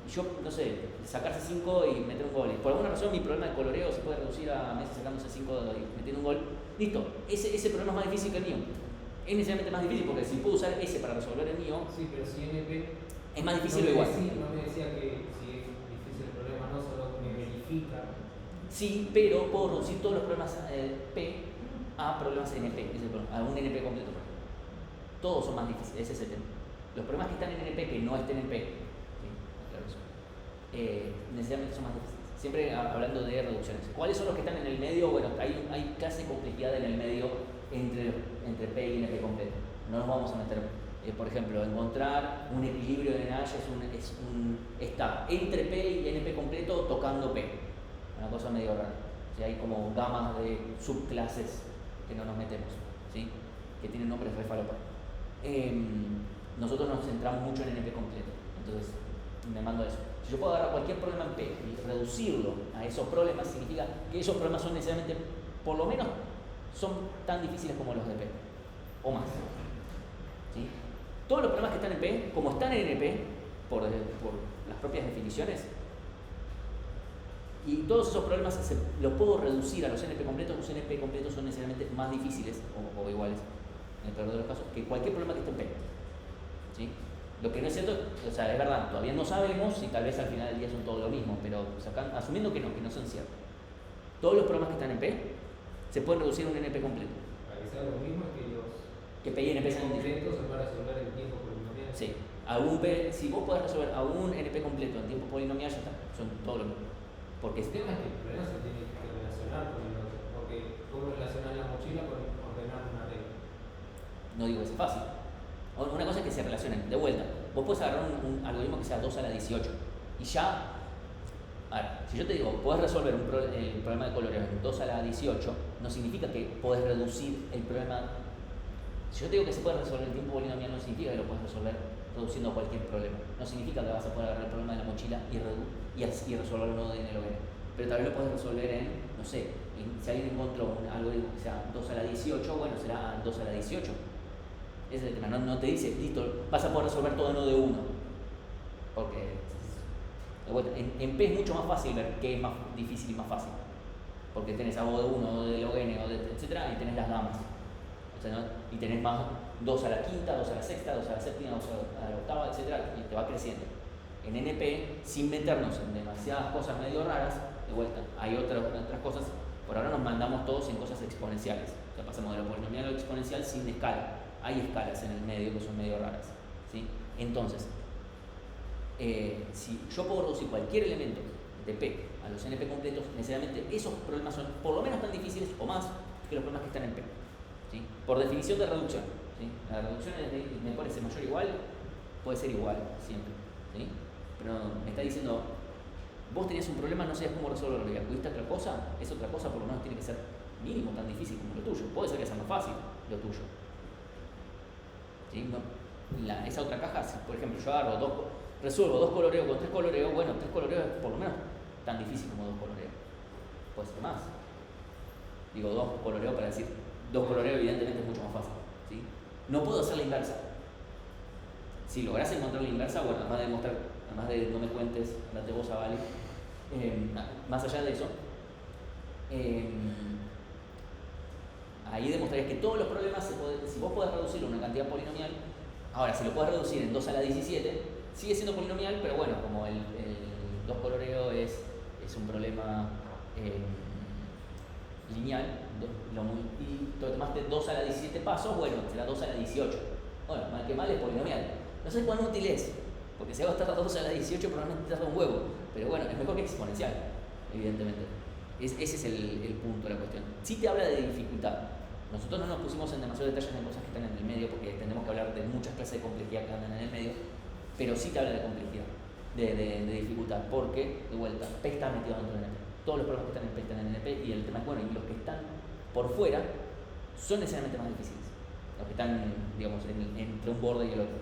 Y yo, no sé, sacarse 5 y meter un gol. Y por alguna razón mi problema de coloreo se puede reducir a Messi sacándose 5 y metiendo un gol. Listo, ese problema es más difícil que el mío. Es necesariamente más difícil porque si puedo usar ese para resolver el mío, Sí, pero si NP es más difícil o igual. no me decía que si es difícil el problema, no solo me verifica. Sí, pero puedo reducir todos los problemas P a problemas NP, a un NP completo. Todos son más difíciles, ese es el tema. Los problemas que están en NP que no estén en P, ¿sí? Claro eso. Necesariamente son más difíciles. Siempre hablando de reducciones. ¿Cuáles son los que están en el medio? Bueno, hay clase de complejidad en el medio entre P y NP completo. No nos vamos a meter, por ejemplo, encontrar un equilibrio de Nash está entre P y NP completo tocando P. Una cosa medio rara. O sea, hay como gamas de subclases que no nos metemos, ¿sí? Que tienen nombres re falopa. Nosotros nos centramos mucho en NP completo. Entonces, me mando a eso. Si yo puedo agarrar cualquier problema en P y reducirlo a esos problemas, significa que esos problemas son necesariamente, por lo menos, son tan difíciles como los de P, o más. ¿Sí? Todos los problemas que están en P, como están en NP, por las propias definiciones, y todos esos problemas los puedo reducir a los NP completos. Los NP completos son necesariamente más difíciles, o iguales, en el peor de los casos, que cualquier problema que esté en P. ¿sí? Lo que no es cierto, o sea, es verdad, todavía no sabemos si tal vez al final del día son todo lo mismo, pero asumiendo que no son ciertos. Todos los programas que están en P se pueden reducir a un NP completo. Para que sea lo mismo es que los Que P y NP sean diferentes. completos se van a resolver en tiempo polinomial. Sí. Si vos podés resolver a un NP completo en tiempo polinomial, ya está, son todo lo mismo. Porque El tema es que el problema se tiene que relacionar con el otro, porque cómo relacionar la mochila con ordenar una regla. no digo que sea fácil. Una cosa es que se relacionen, de vuelta. Vos podés agarrar un algoritmo que sea 2 a la 18 y ya. A ver, si yo te digo, podés resolver el problema de coloreo en 2 a la 18, no significa que podés reducir el problema. Si yo te digo que se puede resolver en tiempo polinomial, no significa que lo puedes resolver reduciendo cualquier problema. No significa que vas a poder agarrar el problema de la mochila y resolverlo en el ON. Pero tal vez lo puedes resolver en, no sé, si alguien encontró un algoritmo que sea 2 a la 18, bueno, será 2 a la 18. Ese es el tema, no te dice, listo, vas a poder resolver todo en O de 1. Porque en P es mucho más fácil ver qué es más difícil y más fácil. Porque tenés a O de 1, O de log n, etc. y tenés las gamas. O sea, ¿no? Y tenés más 2 a la quinta, 2 a la sexta, 2 a la séptima, 2 a la octava, etc. Y te va creciendo. En NP, sin meternos en demasiadas cosas medio raras, de vuelta, hay otras cosas. Por ahora nos mandamos todos en cosas exponenciales. O sea, pasamos de lo polinomial a lo exponencial sin escala. Hay escalas en el medio que son medio raras, ¿sí? Entonces, si yo puedo reducir cualquier elemento de P a los NP completos, necesariamente esos problemas son por lo menos tan difíciles o más que los problemas que están en P, ¿sí? Por definición de reducción, ¿sí? La reducción me parece mayor o igual, puede ser igual siempre, ¿sí? Pero me está diciendo, vos tenías un problema, no sabías cómo resolverlo y acudiste a otra cosa, esa otra cosa por lo menos tiene que ser mínimo tan difícil como lo tuyo. Puede ser que sea más fácil lo tuyo, ¿sí? Esa otra caja, si por ejemplo yo resuelvo 2 coloreos con 3 coloreos, bueno, 3 coloreos es por lo menos tan difícil como 2 coloreos. Puede ser más. Digo 2 coloreos para decir 2 coloreos evidentemente es mucho más fácil, ¿sí? No puedo hacer la inversa. Si lográs encontrar la inversa, bueno, además de no me cuentes, andate vos a Vale, más allá de eso, ahí demostrarías que todos los problemas, si vos podés reducirlo a una cantidad polinomial, ahora si lo podés reducir en 2 a la 17, sigue siendo polinomial, pero bueno, como el 2 coloreo es un problema lineal, y lo tomaste 2 a la 17 pasos, bueno, será 2 a la 18. Bueno, mal que mal es polinomial. No sé cuán útil es, porque si hago esta 2 a la 18 probablemente te tarda un huevo, pero bueno, es mejor que exponencial, evidentemente. Ese es el punto de la cuestión. Si te habla de dificultad, nosotros no nos pusimos en demasiados detalles en cosas que están en el medio, porque tenemos que hablar de muchas clases de complejidad que andan en el medio, pero sí te habla de complejidad, de dificultad, porque, de vuelta, P está metido dentro de NP. Todos los problemas que están en P están en NP, y el tema es, bueno, y los que están por fuera son necesariamente más difíciles. Los que están, digamos, entre un borde y el otro,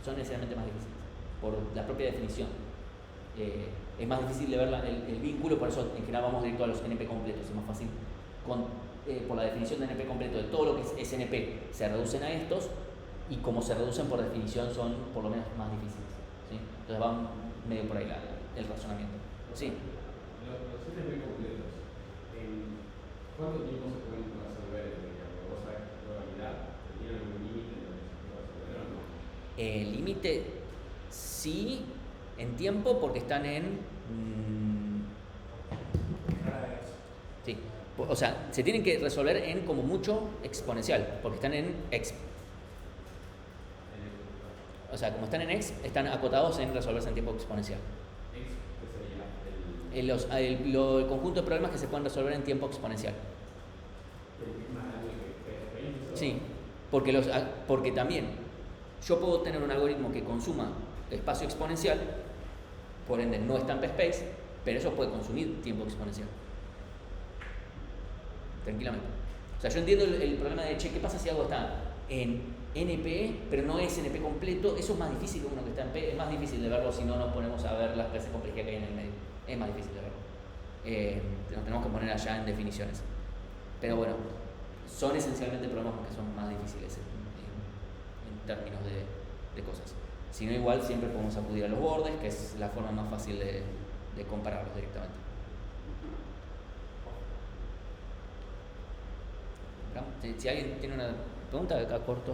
son necesariamente más difíciles, por la propia definición. Es más difícil de ver el vínculo, por eso en general vamos directo a los NP completos, es más fácil. Por la definición de NP completo de todo lo que es NP, se reducen a estos, y como se reducen por definición son por lo menos más difíciles, ¿sí? Entonces va medio por ahí el razonamiento. Sí. Los NP completos, ¿en cuánto tiempo se pueden resolver? ¿Vos sabés la probabilidad? ¿Tienen un límite en donde se puede resolver o no? El límite sí, en tiempo, porque están en... sí. O sea, se tienen que resolver en como mucho exponencial, porque están en exp. O sea, como están en exp, están acotados en resolverse en tiempo exponencial. ¿Exp qué sería? El conjunto de problemas que se pueden resolver en tiempo exponencial. ¿Es más grande que PSP? Sí, porque también yo puedo tener un algoritmo que consuma espacio exponencial, por ende no está en PSpace, pero eso puede consumir tiempo exponencial. Tranquilamente. O sea, yo entiendo el problema de, ¿qué pasa si algo está en NP, pero no es NP completo? Eso es más difícil que uno que está en P, es más difícil de verlo si no nos ponemos a ver las clases de complejidad que hay en el medio. Es más difícil de verlo. Nos tenemos que poner allá en definiciones. Pero bueno, son esencialmente problemas que son más difíciles en términos de cosas. Si no, igual siempre podemos acudir a los bordes, que es la forma más fácil de compararlos directamente. Si alguien tiene una pregunta, acá corto.